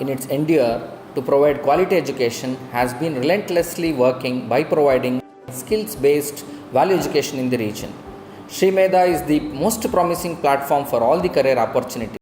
In its endeavor to provide quality education, has been relentlessly working by providing skills-based value education in the region. Sri Medha is the most promising platform for all the career opportunities.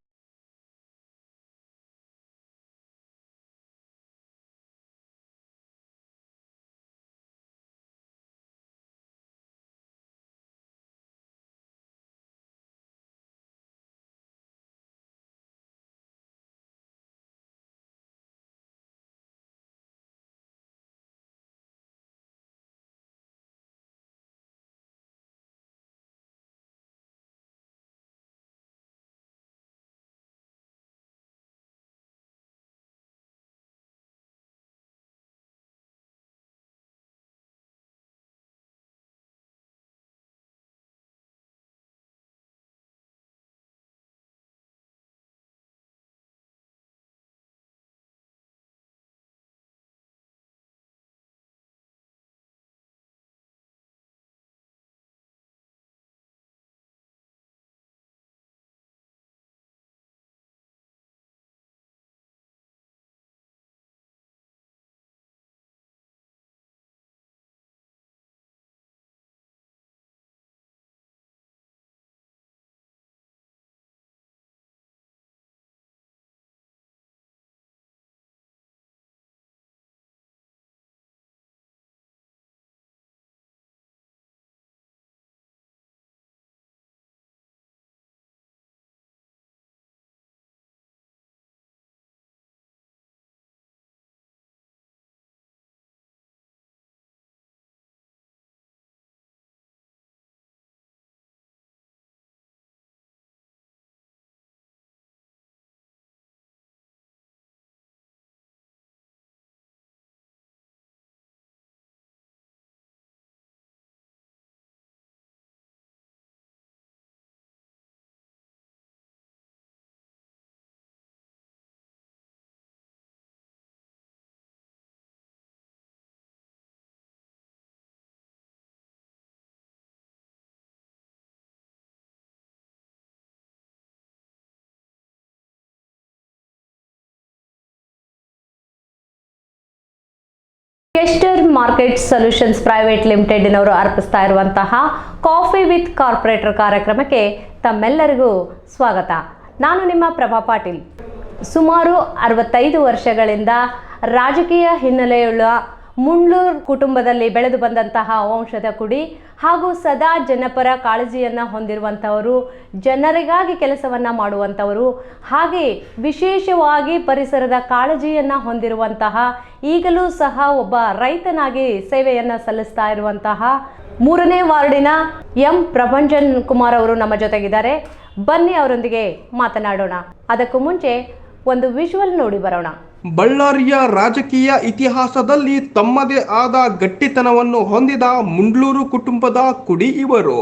ಕೆಸ್ಟರ್ market solutions private limited ನವರು ಅರ್ಪಿಸ್ತಾ ಇರುವಂತಹ coffee with corporate ಕಾರ್ಯಕ್ರಮಕ್ಕೆ ತಮ್ಮೆಲ್ಲರಿಗೂ ಸ್ವಾಗತ. ನಾನು ನಿಮ್ಮ ಪ್ರಭಾ ಪಾಟೀಲ್. ಸುಮಾರು 65 ವರ್ಷಗಳಿಂದ ರಾಜಕೀಯ ಹಿನ್ನೆಲೆಯುಳ್ಳ ಮುಂಡ್ಲೂರು ಕುಟುಂಬದಲ್ಲಿ ಬೆಳೆದು ಬಂದಂತಹ ವಂಶದ ಕುಡಿ ಹಾಗೂ ಸದಾ ಜನಪರ ಕಾಳಜಿಯನ್ನು ಹೊಂದಿರುವಂಥವರು, ಜನರಿಗಾಗಿ ಕೆಲಸವನ್ನು ಮಾಡುವಂಥವರು, ಹಾಗೆ ವಿಶೇಷವಾಗಿ ಪರಿಸರದ ಕಾಳಜಿಯನ್ನು ಹೊಂದಿರುವಂತಹ, ಈಗಲೂ ಸಹ ಒಬ್ಬ ರೈತನಾಗಿ ಸೇವೆಯನ್ನು ಸಲ್ಲಿಸ್ತಾ ಇರುವಂತಹ 3ನೇ ವಾರ್ಡಿನ ಎಂ ಪ್ರಭಂಜನ್ ಕುಮಾರ್ ಅವರು ನಮ್ಮ ಜೊತೆಗಿದ್ದಾರೆ. ಬನ್ನಿ ಅವರೊಂದಿಗೆ ಮಾತನಾಡೋಣ. ಅದಕ್ಕೂ ಮುಂಚೆ ಒಂದು ವಿಜುವಲ್ ನೋಡಿ ಬರೋಣ. ಬಳ್ಳಾರಿಯ ರಾಜಕೀಯ ಇತಿಹಾಸದಲ್ಲಿ ತಮ್ಮದೇ ಆದ ಗಟ್ಟಿತನವನ್ನು ಹೊಂದಿದ ಮುಂಡ್ಲೂರು ಕುಟುಂಬದ ಕುಡಿ ಇವರು.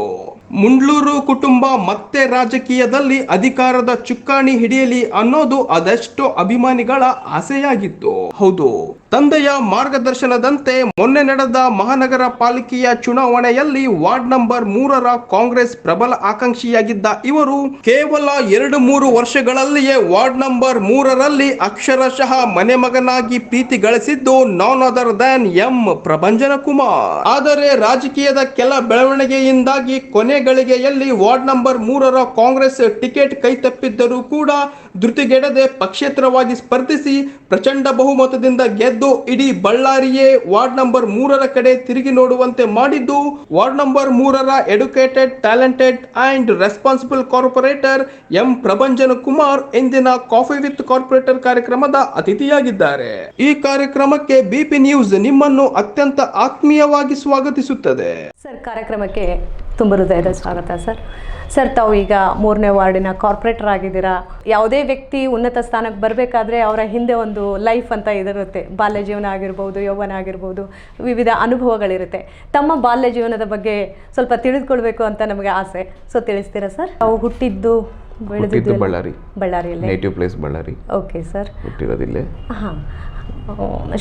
ಮುಂಡ್ಲೂರು ಕುಟುಂಬ ಮತ್ತೆ ರಾಜಕೀಯದಲ್ಲಿ ಅಧಿಕಾರದ ಚುಕ್ಕಾಣಿ ಹಿಡಿಯಲಿ ಅನ್ನೋದು ಅದೆಷ್ಟೋ ಅಭಿಮಾನಿಗಳ ಆಸೆಯಾಗಿತ್ತು. ಹೌದು, ತಂದೆಯ ಮಾರ್ಗದರ್ಶನದಂತೆ ಮೊನ್ನೆ ನಡೆದ ಮಹಾನಗರ ಪಾಲಿಕೆಯ ಚುನಾವಣೆಯಲ್ಲಿ ವಾರ್ಡ್ ನಂಬರ್ 3ರ ಕಾಂಗ್ರೆಸ್ ಪ್ರಬಲ ಆಕಾಂಕ್ಷಿಯಾಗಿದ್ದ ಇವರು ಕೇವಲ 2-3 ವರ್ಷಗಳಲ್ಲಿಯೇ ವಾರ್ಡ್ ನಂಬರ್ 3ರಲ್ಲಿ ಅಕ್ಷರಶಃ ಮನೆ ಮಗನಾಗಿ ಪ್ರೀತಿ ಗಳಿಸಿದ್ದು none other than M Prabhanjana Kumar. ಆದರೆ ರಾಜಕೀಯದ ಕೆಲ ಬೆಳವಣಿಗೆಯಿಂದಾಗಿ ಕೊನೆ ಗಳಿಗೆಯಲ್ಲಿ ವಾರ್ಡ್ ನಂಬರ್ 3ರ ಕಾಂಗ್ರೆಸ್ ಟಿಕೆಟ್ ಕೈತಪ್ಪಿದ್ದರೂ ಕೂಡ ಧೃತಿಗೆಡದೆ ಪಕ್ಷೇತರವಾಗಿ ಸ್ಪರ್ಧಿಸಿ ಪ್ರಚಂಡ ಬಹುಮತದಿಂದ ಗೆದ್ದು ಇಡೀ ಬಳ್ಳಾರಿಯೇ ವಾರ್ಡ್ ನಂಬರ್ 3ರ ಕಡೆ ತಿರುಗಿ ನೋಡುವಂತೆ ಮಾಡಿದ್ದು ವಾರ್ಡ್ ನಂಬರ್ 3ರ educated, talented and responsible corporator M Prabhanjana Kumar ಇಂದಿನ ಕಾಫಿ ವಿತ್ ಕಾರ್ಪೊರೇಟರ್ ಕಾರ್ಯಕ್ರಮದ ಅತಿಥಿಯಾಗಿದ್ದಾರೆ. ಈ ಕಾರ್ಯಕ್ರಮಕ್ಕೆ ಬಿಪಿ ನ್ಯೂಸ್ ನಿಮ್ಮನ್ನು ಅತ್ಯಂತ ಆತ್ಮೀಯವಾಗಿ ಸ್ವಾಗತಿಸುತ್ತದೆ. ಸರ್, ಕಾರ್ಯಕ್ರಮಕ್ಕೆ ತುಂಬ ಹೃದಯದ ಸ್ವಾಗತ ಸರ್. ಸರ್, ತಾವು ಈಗ 3ನೇ ವಾರ್ಡಿನ ಕಾರ್ಪೊರೇಟರ್ ಆಗಿದ್ದೀರಾ. ಯಾವುದೇ ವ್ಯಕ್ತಿ ಉನ್ನತ ಸ್ಥಾನಕ್ಕೆ ಬರಬೇಕಾದ್ರೆ ಅವರ ಹಿಂದೆ ಒಂದು ಲೈಫ್ ಅಂತ ಇದಿರುತ್ತೆ. ಬಾಲ್ಯ ಜೀವನ ಆಗಿರ್ಬೋದು, ಯೌವನ ಆಗಿರ್ಬೋದು, ವಿವಿಧ ಅನುಭವಗಳಿರುತ್ತೆ. ತಮ್ಮ ಬಾಲ್ಯ ಜೀವನದ ಬಗ್ಗೆ ಸ್ವಲ್ಪ ತಿಳಿದುಕೊಳ್ಬೇಕು ಅಂತ ನಮಗೆ ಆಸೆ. ಸೊ ತಿಳಿಸ್ತೀರಾ ಸರ್? ತಾವು ಹುಟ್ಟಿದ್ದು ಬೆಳೆದಿದ್ದು ಬಳ್ಳಾರಿಯಲ್ಲಿ, native place Ballari. Okay sir. ಹುಟ್ಟಿರೋದಿಲ್ಲೇ. ಹಾಂ.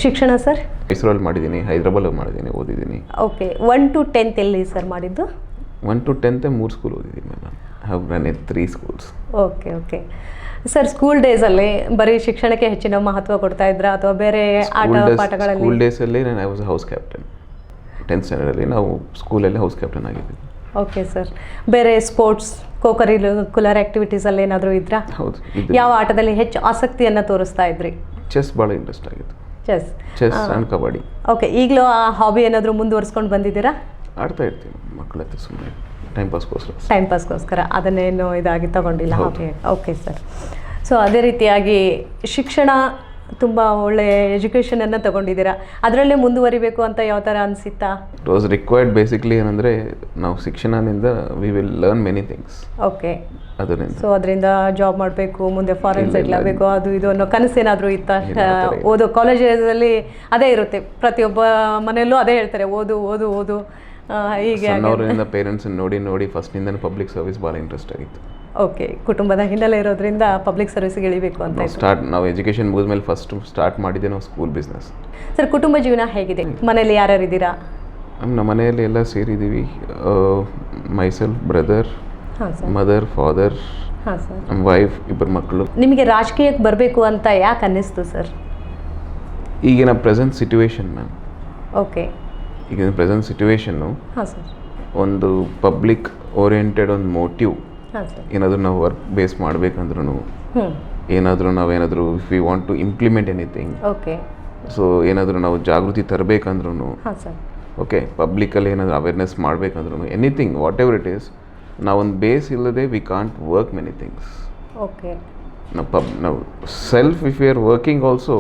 ಶಿಕ್ಷಣ ಸರ್? ಮೈಸೂರಲ್ಲಿ ಮಾಡಿದ್ದೀನಿ, ಹೈದರಾಬಾದಲ್ಲಿ ಮಾಡಿದ್ದೀನಿ, ಓದಿದ್ದೀನಿ. ಓಕೆ. 1 to 10th ಎಲ್ಲಿ ಸರ್ ಮಾಡಿದ್ದು? 1 to 10th 3 ಸ್ಕೂಲ್ ಓದಿದ್ದೀನಿ ನಾನು. Have run 3 schools. Okay okay sir, school ಡೇಸಲ್ಲಿ ಬರೀ ಶಿಕ್ಷಣಕ್ಕೆ ಹೆಚ್ಚಿನ ಮಹತ್ವ ಕೊಡ್ತಾ ಇದ್ರಾ ಅಥವಾ ಬೇರೆ ಆಟ ಪಾಠಗಳಲ್ಲಿ? ಸ್ಕೂಲ್ ಡೇಸಲ್ಲಿ ನಾನು I was house captain. 10th ಸ್ಟ್ಯಾಂಡರ್ಡಲ್ಲಿ ನಾವು ಸ್ಕೂಲಲ್ಲಿ ಹೌಸ್ ಕ್ಯಾಪ್ಟನ್ ಆಗಿದ್ದೀವಿ. Okay sir. ಬೇರೆ ಸ್ಪೋರ್ಟ್ಸ್, ಕೋ-ಕರಿಕ್ಯುಲರ್ ಆ್ಯಕ್ಟಿವಿಟೀಸಲ್ಲಿ ಏನಾದರೂ ಇದ್ರಾ? ಹೌದು. ಯಾವ ಆಟದಲ್ಲಿ ಹೆಚ್ಚು ಆಸಕ್ತಿಯನ್ನು ತೋರಿಸ್ತಾ ಇದ್ರಿ? ಚೆಸ್ ಭಾಳ ಇಂಟ್ರೆಸ್ಟ್ ಆಗಿತ್ತು. Chess and kabaddi. ಓಕೆ. ಈಗಲೂ ಆ ಹಾಬಿ ಏನಾದರೂ ಮುಂದುವರಿಸ್ಕೊಂಡು ಬಂದಿದ್ದೀರಾ? ಆಡ್ತಾ ಇರ್ತೀನಿ ಮಕ್ಕಳ ಹತ್ರ, ಸುಮ್ಮನೆ ಟೈಮ್ ಪಾಸ್ಗೋಸ್ಕರ ಅದನ್ನೇನು ಇದಾಗಿ ತಗೊಂಡಿಲ್ಲ. Okay okay sir. ಸೊ ಅದೇ ರೀತಿಯಾಗಿ ಶಿಕ್ಷಣ ತುಂಬ ಒಳ್ಳೆಯ ಎಜುಕೇಷನನ್ನು ತಗೊಂಡಿದ್ದೀರಾ. ಅದರಲ್ಲೇ ಮುಂದುವರಿಬೇಕು ಅಂತ ಯಾವ ಥರ ಅನಿಸುತ್ತಾ? It was required. ಬೇಸಿಕ್ಲಿ ಏನಂದರೆ ನಾವು ಶಿಕ್ಷಣದಿಂದ we will learn many things. Okay. ಅದರಿಂದ ಸೊ ಅದರಿಂದ ಜಾಬ್ ಮಾಡಬೇಕು, ಮುಂದೆ ಫಾರಿನ್ ಸೆಟ್ಲ್ ಆಗಬೇಕು, ಅದು ಇದು ಅನ್ನೋ ಕನಸೇನಾದರೂ ಇತ್ತಾ? ಓದೋ ಕಾಲೇಜಲ್ಲಿ ಅದೇ ಇರುತ್ತೆ, ಪ್ರತಿಯೊಬ್ಬ ಮನೆಯಲ್ಲೂ ಅದೇ ಹೇಳ್ತಾರೆ, ಓದು ಓದು ಓದು. ಹೀಗೆ ಸಣ್ಣವರಿಂದ ಪೇರೆಂಟ್ಸ್ ನೋಡಿ ನೋಡಿ ಫಸ್ಟ್ನಿಂದ ಪಬ್ಲಿಕ್ ಸರ್ವಿಸ್ ಭಾಳ ಇಂಟ್ರೆಸ್ಟ್ ಆಗಿತ್ತು. ಓಕೆ. ಕುಟುಂಬದ ಹಿನ್ನೆಲೆ ಇರೋದ್ರಿಂದ ಪಬ್ಲಿಕ್ ಸರ್ವಿಸ್ಗೆ ಇಳಿಬೇಕು ಅಂತ ನಾವು ಎಜುಕೇಷನ್ ಮುಗಿದ್ಮೇಲೆ ಫಸ್ಟ್ ಸ್ಟಾರ್ಟ್ ಮಾಡಿದ್ದೆ ನಾವು ಸ್ಕೂಲ್ ಬಿಸ್ನೆಸ್. ಸರ್, ಕುಟುಂಬ ಜೀವನ ಹೇಗಿದೆ? ಮನೇಲಿ ಯಾರ್ಯಾರು ಇದ್ದೀರಾ? ನಮ್ಮ ಮನೆಯಲ್ಲಿ ಎಲ್ಲ ಸೇರಿದ್ದೀವಿ. Myself, brother, mother, father, wife, 2 ಮಕ್ಕಳು. ನಿಮಗೆ ರಾಜಕೀಯಕ್ಕೆ ಬರಬೇಕು ಅಂತ ಯಾಕೆ ಅನ್ನಿಸ್ತು ಸರ್? ಈಗಿನ ಪ್ರೆಸೆಂಟ್ ಸಿಚುವೇಶನ್ ಮ್ಯಾಮ್. ಓಕೆ. ಈಗಿನ ಪ್ರೆಸೆಂಟ್ ಸಿಚುವೇಶನ್ನು ಹಾಂ ಸರ್. ಒಂದು ಪಬ್ಲಿಕ್ ಓರಿಯೆಂಟೆಡ್ ಒಂದು ಮೋಟಿವ್. ಹಾಂ ಸರ್. ಏನಾದರೂ ನಾವು ವರ್ಕ್ ಬೇಸ್ ಮಾಡಬೇಕಂದ್ರೂ, ನಾವೇನಾದರೂ if we want to implement anything, okay, so ಏನಾದರೂ ನಾವು ಜಾಗೃತಿ ತರಬೇಕಂದ್ರೂ, ಹಾಂ ಸರ್, ಓಕೆ, ಪಬ್ಲಿಕಲ್ಲಿ ಏನಾದರೂ ಅವೇರ್ನೆಸ್ ಮಾಡಬೇಕಂದ್ರೂ, anything whatever it is, ನಾವೊಂದು ಬೇಸ್ ಇಲ್ಲದೆ we can't work many things. Okay. ನಾವು self if you are working also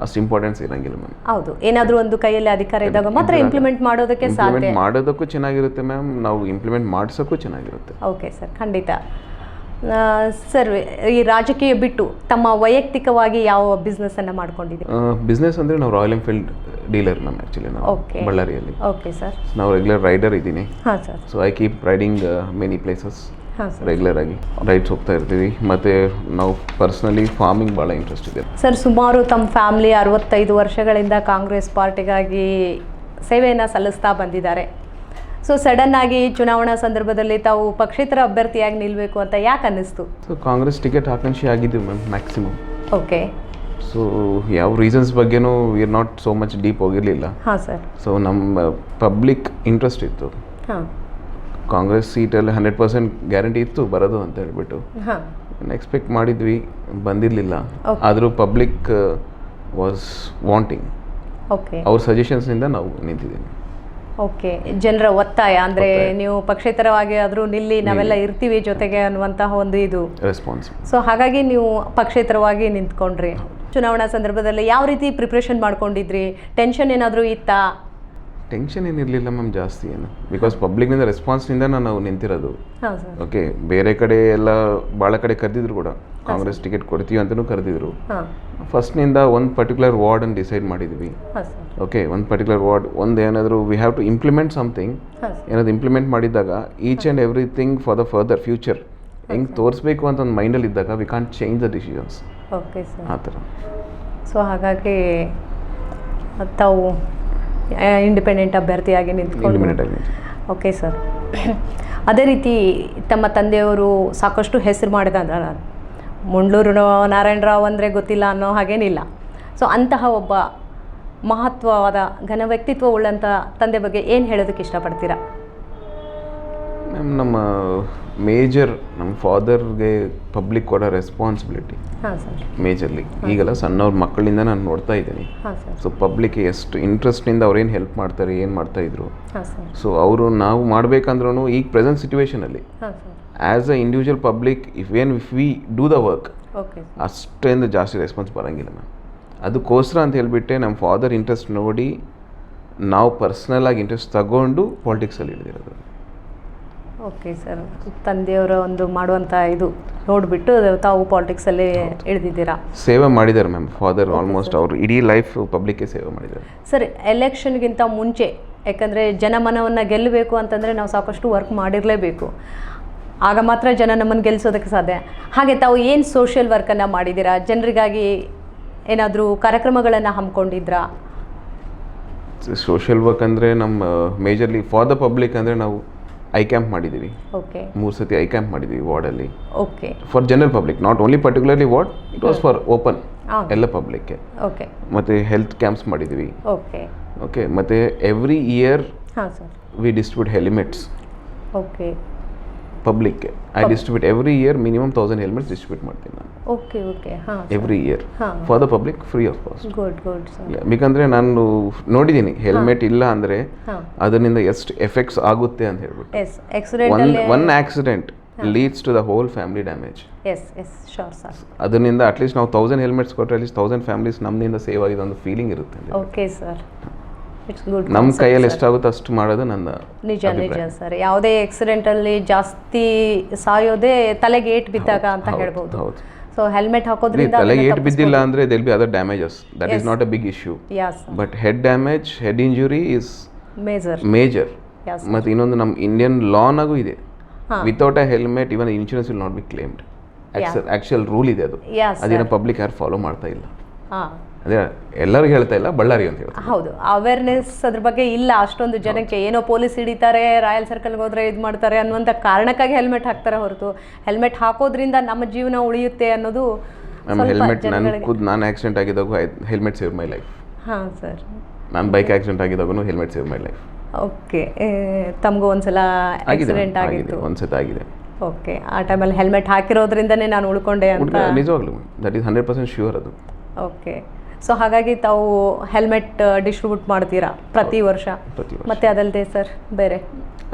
ಅಷ್ಟು ಇಂಪಾರ್ಟೆನ್ಸ್ ಇರೋಂಗಿಲ್ಲ ಮ್ಯಾಮ್. ಹೌದು. ಏನಾದರೂ ಒಂದು ಕೈಯಲ್ಲಿ ಅಧಿಕಾರ ಇದ್ದಾಗ ಮಾತ್ರ ಇಂಪ್ಲಿಮೆಂಟ್ ಮಾಡೋದಕ್ಕೆ ಸಾಧ್ಯ. ಮಾಡೋದಕ್ಕೂ ಚೆನ್ನಾಗಿರುತ್ತೆ ಮ್ಯಾಮ್, ನಾವು ಇಂಪ್ಲಿಮೆಂಟ್ ಮಾಡಿಸೋಕ್ಕೂ ಚೆನ್ನಾಗಿರುತ್ತೆ. ಓಕೆ ಸರ್, ಖಂಡಿತ. ಸರ್, ಈ ರಾಜಕೀಯ ಬಿಟ್ಟು ತಮ್ಮ ವೈಯಕ್ತಿಕವಾಗಿ ಯಾವ ಬಿಸ್ನೆಸ್ಸನ್ನು ಮಾಡ್ಕೊಂಡಿದ್ದೀವಿ? ಬಿಸ್ನೆಸ್ ಅಂದರೆ ನಾವು royal Enfield dealer ma'am. Actually ನಾವು ಬಳ್ಳಾರಿಯಲ್ಲಿ. Okay sir. ನಾವು ರೆಗ್ಯುಲರ್ ರೈಡರ್ ಇದ್ದೀನಿ. ಹಾಂ sir. So I keep riding many places. ಹಾಂ ಸರ್. ರೆಗ್ಯುಲರ್ ಆಗಿ ರೈಡ್ಸ್ ಹೋಗ್ತಾ ಇರ್ತೀವಿ. ಮತ್ತು ನಾವು ಪರ್ಸ್ನಲಿ ಫಾರ್ಮಿಂಗ್ ಭಾಳ ಇಂಟ್ರೆಸ್ಟ್ ಇದೆ. ಸರ್, ಸುಮಾರು ತಮ್ಮ ಫ್ಯಾಮಿಲಿ 65 ವರ್ಷಗಳಿಂದ ಕಾಂಗ್ರೆಸ್ ಪಾರ್ಟಿಗಾಗಿ ಸೇವೆಯನ್ನು ಸಲ್ಲಿಸ್ತಾ ಬಂದಿದ್ದಾರೆ. ಸೊ ಸಡನ್ನಾಗಿ ಚುನಾವಣಾ ಸಂದರ್ಭದಲ್ಲಿ ತಾವು ಪಕ್ಷೇತರ ಅಭ್ಯರ್ಥಿಯಾಗಿ ನಿಲ್ಲಬೇಕು ಅಂತ ಯಾಕೆ ಅನ್ನಿಸ್ತು? ಸೊ ಕಾಂಗ್ರೆಸ್ ಟಿಕೆಟ್ ಆಕಾಂಕ್ಷಿ ಆಗಿದ್ದೀವಿ ಮ್ಯಾಮ್ ಮ್ಯಾಕ್ಸಿಮಮ್. ಓಕೆ. ಸೊ ಯಾವ ರೀಸನ್ಸ್ ಬಗ್ಗೆನೂ we are not so much deep ಹೋಗಿರಲಿಲ್ಲ. ಹಾಂ ಸರ್. ಸೊ ನಮ್ಮ ಪಬ್ಲಿಕ್ ಇಂಟ್ರೆಸ್ಟ್ ಇತ್ತು. ಹಾಂ. ಕಾಂಗ್ರೆಸ್ ಸೀಟಲ್ಲಿ 100% ಗ್ಯಾರಂಟಿ ಇತ್ತು ಬರೋದು ಅಂತ ಹೇಳ್ಬಿಟ್ಟು ಎಕ್ಸ್ಪೆಕ್ಟ್ ಮಾಡಿದ್ವಿ, ಬಂದಿರಲಿಲ್ಲ. ಆದರೂ ಪಬ್ಲಿಕ್ ವಾಸ್ ವಾಂಟಿಂಗ್. ಓಕೆ. ಅವ್ರ ಸಜೆಷನ್ಸ್ನಿಂದ ನಾವು ನಿಂತಿದ್ದೀವಿ. ಓಕೆ. ಜನರ ಒತ್ತಾಯ ಅಂದರೆ ನೀವು ಪಕ್ಷೇತರವಾಗಿ ಆದರೂ ನಿಲ್ಲಿ, ನಾವೆಲ್ಲ ಇರ್ತೀವಿ ಜೊತೆಗೆ ಅನ್ನುವಂತಹ ಒಂದು ಇದು ರೆಸ್ಪಾನ್ಸ್. ಸೊ ಹಾಗಾಗಿ ನೀವು ಪಕ್ಷೇತರವಾಗಿ ನಿಂತ್ಕೊಂಡ್ರಿ. ಚುನಾವಣಾ ಸಂದರ್ಭದಲ್ಲಿ ಯಾವ ರೀತಿ ಪ್ರಿಪ್ರೇಷನ್ ಮಾಡ್ಕೊಂಡಿದ್ರಿ? ಟೆನ್ಷನ್ ಏನಾದರೂ ಇತ್ತಾ? ಟೆನ್ಷನ್ ಏನಿರಲಿಲ್ಲ ಮ್ಯಾಮ್ ಜಾಸ್ತಿ ಏನು, ಬಿಕಾಸ್ ಪಬ್ಲಿಕ್ನಿಂದ ರೆಸ್ಪಾನ್ಸ್ನಿಂದ ನಾವು ನಿಂತಿರೋದು. ಹಾಂ ಸರ್. ಓಕೆ, ಬೇರೆ ಕಡೆ ಎಲ್ಲ ಭಾಳ ಕಡೆ ಕರೆದಿದ್ರು ಕೂಡ, ಕಾಂಗ್ರೆಸ್ ಟಿಕೆಟ್ ಕೊಡ್ತೀವಿ ಅಂತಲೂ ಕರೆದಿದ್ರು. ಹಾಂ ಫಸ್ಟ್ನಿಂದ ಒಂದು ಪರ್ಟಿಕ್ಯುಲರ್ ವಾರ್ಡನ್ನು ಡಿಸೈಡ್ ಮಾಡಿದ್ವಿ. ಹಾಂ ಸರ್. ಓಕೆ, ಒಂದು ಪರ್ಟಿಕ್ಯುಲರ್ ವಾರ್ಡ್ ಒಂದು ಏನಾದರೂ we have to implement something, ಹಾಂ ಸರ್. ಏನಾದ್ರು ಇಂಪ್ಲಿಮೆಂಟ್ ಮಾಡಿದಾಗ each and everything for the further future ಹೆಂಗೆ ತೋರಿಸ್ಬೇಕು ಅಂತ ಒಂದು ಮೈಂಡಲ್ಲಿ ಇದ್ದಾಗ we can't change the decisions. Okay sir. ಆ ಥರ. ಸೊ ಹಾಗಾಗಿ ತಾವು ಇಂಡಿಪೆಂಡೆಂಟ್ ಅಭ್ಯರ್ಥಿಯಾಗಿ ನಿಂತ್ಕೊಂಡು. ಇಂಡಿಪೆಂಡೆಂಟ್ ಆಗಿ. Okay sir. ಅದೇ ರೀತಿ ತಮ್ಮ ತಂದೆಯವರು ಸಾಕಷ್ಟು ಹೆಸರು ಮಾಡಿದ ಮುಂಡ್ಲೂರು ನಾರಾಯಣರಾವ್ ಅಂದರೆ ಗೊತ್ತಿಲ್ಲ ಅನ್ನೋ ಹಾಗೇನಿಲ್ಲ. ಸೊ ಅಂತಹ ಒಬ್ಬ ಮಹತ್ವವಾದ ಘನ ವ್ಯಕ್ತಿತ್ವ ಉಳ್ಳಂಥ ತಂದೆ ಬಗ್ಗೆ ಏನು ಹೇಳೋದಕ್ಕೆ ಇಷ್ಟಪಡ್ತೀರಾ? ನಮ್ಮ ಮೇಜರ್ ನಮ್ಮ ಫಾದರ್ಗೆ ಪಬ್ಲಿಕ್ ಕೊಡೋ ರೆಸ್ಪಾನ್ಸಿಬಿಲಿಟಿ ಹಾಂ ಸರ್. ಮೇಜರ್ಲಿ ಈಗೆಲ್ಲ ಸಣ್ಣವ್ರ ಮಕ್ಕಳಿಂದ ನಾನು ನೋಡ್ತಾ ಇದ್ದೀನಿ. ಹಾಂ ಸರ್. ಸೊ ಪಬ್ಲಿಕ್ಗೆ ಎಷ್ಟು ಇಂಟ್ರೆಸ್ಟ್ನಿಂದ ಅವ್ರೇನು ಹೆಲ್ಪ್ ಮಾಡ್ತಾರೆ, ಏನು ಮಾಡ್ತಾಯಿದ್ರು. ಹಾಂ ಸರ್. ಸೊ ಅವರು ನಾವು ಮಾಡಬೇಕಂದ್ರೂ ಈಗ ಪ್ರೆಸೆಂಟ್ ಸಿಚುವೇಷನಲ್ಲಿ ಹಾಂ sir. As a individual public if we do the work okay. ಅಷ್ಟೇಂದು ಜಾಸ್ತಿ ರೆಸ್ಪಾನ್ಸ್ ಬರೋಂಗಿಲ್ಲ ಮ್ಯಾಮ್. ಅದಕ್ಕೋಸ್ಕರ ಅಂತ ಹೇಳಿಬಿಟ್ಟೆ ನಮ್ಮ ಫಾದರ್ ಇಂಟ್ರೆಸ್ಟ್ ನೋಡಿ ನಾವು ಪರ್ಸ್ನಲಾಗಿ ಇಂಟ್ರೆಸ್ಟ್ ತಗೊಂಡು ಪಾಲಿಟಿಕ್ಸಲ್ಲಿ ಇಳಿದಿರೋದು. Okay sir. ತಂದೆಯವರ ಒಂದು ಮಾಡುವಂಥ ಇದು ನೋಡಿಬಿಟ್ಟು ತಾವು ಪಾಲಿಟಿಕ್ಸಲ್ಲಿ ಇಳಿದಿದ್ದೀರಾ. ಸೇವೆ ಮಾಡಿದ್ದಾರೆ ಮ್ಯಾಮ್ ಫಾದರ್. ಆಲ್ಮೋಸ್ಟ್ ಅವರು ಇಡೀ ಲೈಫ್ ಪಬ್ಲಿಕ್ಗೆ ಸೇವೆ ಮಾಡಿದ್ದಾರೆ. ಸರ್, ಎಲೆಕ್ಷನ್ಗಿಂತ ಮುಂಚೆ, ಯಾಕಂದರೆ ಜನಮನವನ್ನು ಗೆಲ್ಲಬೇಕು ಅಂತಂದರೆ ನಾವು ಸಾಕಷ್ಟು ವರ್ಕ್ ಮಾಡಿರಲೇಬೇಕು, ಆಗ ಮಾತ್ರ ಜನ ನಮ್ಮನ್ನು ಗೆಲ್ಲಿಸೋದಕ್ಕೆ ಸಾಧ್ಯ. ಹಾಗೆ ತಾವು ಏನು ಸೋಷಿಯಲ್ ವರ್ಕನ್ನು ಮಾಡಿದ್ದೀರಾ? ಜನರಿಗಾಗಿ ಏನಾದರೂ ಕಾರ್ಯಕ್ರಮಗಳನ್ನು ಹಮ್ಮಿಕೊಂಡಿದ್ರಾ? ಸೋಷಿಯಲ್ ವರ್ಕ್ ಅಂದರೆ ನಮ್ಮ ಮೇಜರ್ಲಿ ಫಾರ್ ದ ಪಬ್ಲಿಕ್ ಅಂದರೆ ನಾವು ಐ ಕ್ಯಾಂಪ್ ಮಾಡಿದ್ದೀವಿ. ಓಕೆ. 3 ಸತಿ ಐ ಕ್ಯಾಂಪ್ ಮಾಡಿದ್ದೀವಿ ವಾರ್ಡಲ್ಲಿ. Okay. For general public, not only particularly ward, it was for open ಎಲ್ಲ ಪಬ್ಲಿಕ್ಗೆ. ಓಕೆ. ಮತ್ತು ಹೆಲ್ತ್ ಕ್ಯಾಂಪ್ಸ್ ಮಾಡಿದ್ದೀವಿ. ಓಕೆ. ಓಕೆ, ಮತ್ತು ಎವ್ರಿ ಇಯರ್ ಹಾಂ sir. We distribute helmets okay. ಪಬ್ಲಿಕ್ಗೆ. I distribute every year minimum 1000 helmets distribute ಮಾಡ್ತೀನಿ ನಾನು. ಓಕೆ. ಓಕೆ. ಹಾಂ. Every year for the public free of cost. Good good sir. ಬೇಕಂದರೆ ನಾನು ನೋಡಿದ್ದೀನಿ ಹೆಲ್ಮೆಟ್ ಇಲ್ಲ ಅಂದರೆ ಹಾಂ. ಅದರಿಂದ ಎಷ್ಟು ಎಫೆಕ್ಟ್ಸ್ ಆಗುತ್ತೆ ಅಂತ ಹೇಳ್ಬಿಟ್ಟು. Yes, accident one accident leads to the whole family damage. Yes yes, sure sir. ಅದರಿಂದ ಅಟ್ಲೀಸ್ಟ್ ನಾವು 1000 ಹೆಲ್ಮೆಟ್ಸ್ ಕೊಟ್ಟರೆ ಅಟ್ಲೀಸ್ಟ್ 1000 ಫ್ಯಾಮಿಲೀಸ್ ನಮ್ಮಿಂದ ಸೇವ್ ಆಗಿದೆ ಒಂದು ಫೀಲಿಂಗ್ ಇರುತ್ತೆ. Okay sir. It's good. ನಮ್ಮ ಕೈಯಲ್ಲಿ ಎಷ್ಟಾಗುತ್ತೋ ಅಷ್ಟು ಮಾಡೋದು ನನ್ನ ನಿಜ ನಿಜ ಸರ್. ಯಾವುದೇ ಆಕ್ಸಿಡೆಂಟಲ್ಲಿ ಜಾಸ್ತಿ ಸಾಯೋದೇ ತಲೆಗೆ ಏಟ್ ಬಿದ್ದಾಗ ಅಂತ ಹೇಳ್ಬೋದು. ಹೌದು. ಸೊ ಹೆಲ್ಮೆಟ್ ಹಾಕೋದ್ರಿಂದ ತಲೆಗೆ ಏಟ್ ಬಿದ್ದಿಲ್ಲ ಅಂದರೆ there'll be other damages, that is not a big issue. Yes. But head damage, head injury is major. Yes. ಮತ್ತು ಇನ್ನೊಂದು ನಮ್ಮ ಇಂಡಿಯನ್ ಲಾನಾಗೂ ಇದೆ, without a helmet even insurance will not be claimed. Actual rule ಇದೆ ಅದು. ಅದೇನೋ public ಯಾರು follow ಮಾಡ್ತಾ ಇಲ್ಲ. ಹಾಂ. ಅದೇ ಎಲ್ಲರಿಗೂ ಹೇಳ್ತಾ ಇಲ್ಲ, ಬಳ್ಳಾರಿ ಅಂತ ಹೇಳ್ತಾರೆ. ಹೌದು, ಅವೇರ್ನೆಸ್ ಅದ್ರ ಬಗ್ಗೆ ಇಲ್ಲ ಅಷ್ಟೊಂದು ಜನಕ್ಕೆ. ಏನೋ ಪೊಲೀಸ್ ಹಿಡಿತಾರೆ, ರಾಯಲ್ ಸರ್ಕಲ್ಗೆ ಹೋದ್ರೆ ಇದು ಮಾಡ್ತಾರೆ ಅನ್ನುವಂಥ ಕಾರಣಕ್ಕಾಗಿ ಹೆಲ್ಮೆಟ್ ಹಾಕ್ತಾರೆ ಹೊರತು ಹೆಲ್ಮೆಟ್ ಹಾಕೋದ್ರಿಂದ ನಮ್ಮ ಜೀವನ ಉಳಿಯುತ್ತೆ ಅನ್ನೋದು ಹೆಲ್ಮೆಟ್ ನಾನು ಆಕ್ಸಿಡೆಂಟ್ ಆಗಿದ್ದಾಗ ಹೆಲ್ಮೆಟ್ ಸೇವ್ ಮೈ ಲೈಫ್. ಹಾಂ ಸರ್. ನಾನು ಬೈಕ್ ಆಕ್ಸಿಡೆಂಟ್ ಆಗಿದ್ದಾಗೂ helmet save my life. Okay. ತಮಗೂ ಒಂದ್ಸಲ ಆಕ್ಸಿಡೆಂಟ್ ಆಗಿತ್ತು? ಒಂದ್ಸತಿ ಆಗಿದೆ. ಓಕೆ. ಆ ಟೈಮಲ್ಲಿ ಹೆಲ್ಮೆಟ್ ಹಾಕಿರೋದ್ರಿಂದನೇ ನಾನು ಉಳ್ಕೊಂಡೆ ಅಂತ? ನಿಜವಾಗ್ಲೂ ದಟ್ ಈಸ್ 100% ಶ್ಯೂರ್ ಅದು. ಓಕೆ. ಸೊ ಹಾಗಾಗಿ ತಾವು ಹೆಲ್ಮೆಟ್ ಡಿಸ್ಟ್ರಿಬ್ಯೂಟ್ ಮಾಡ್ತೀರಾ ಪ್ರತಿ ವರ್ಷ? ಮತ್ತೆ ಅದಲ್ಲದೆ ಸರ್ ಬೇರೆ?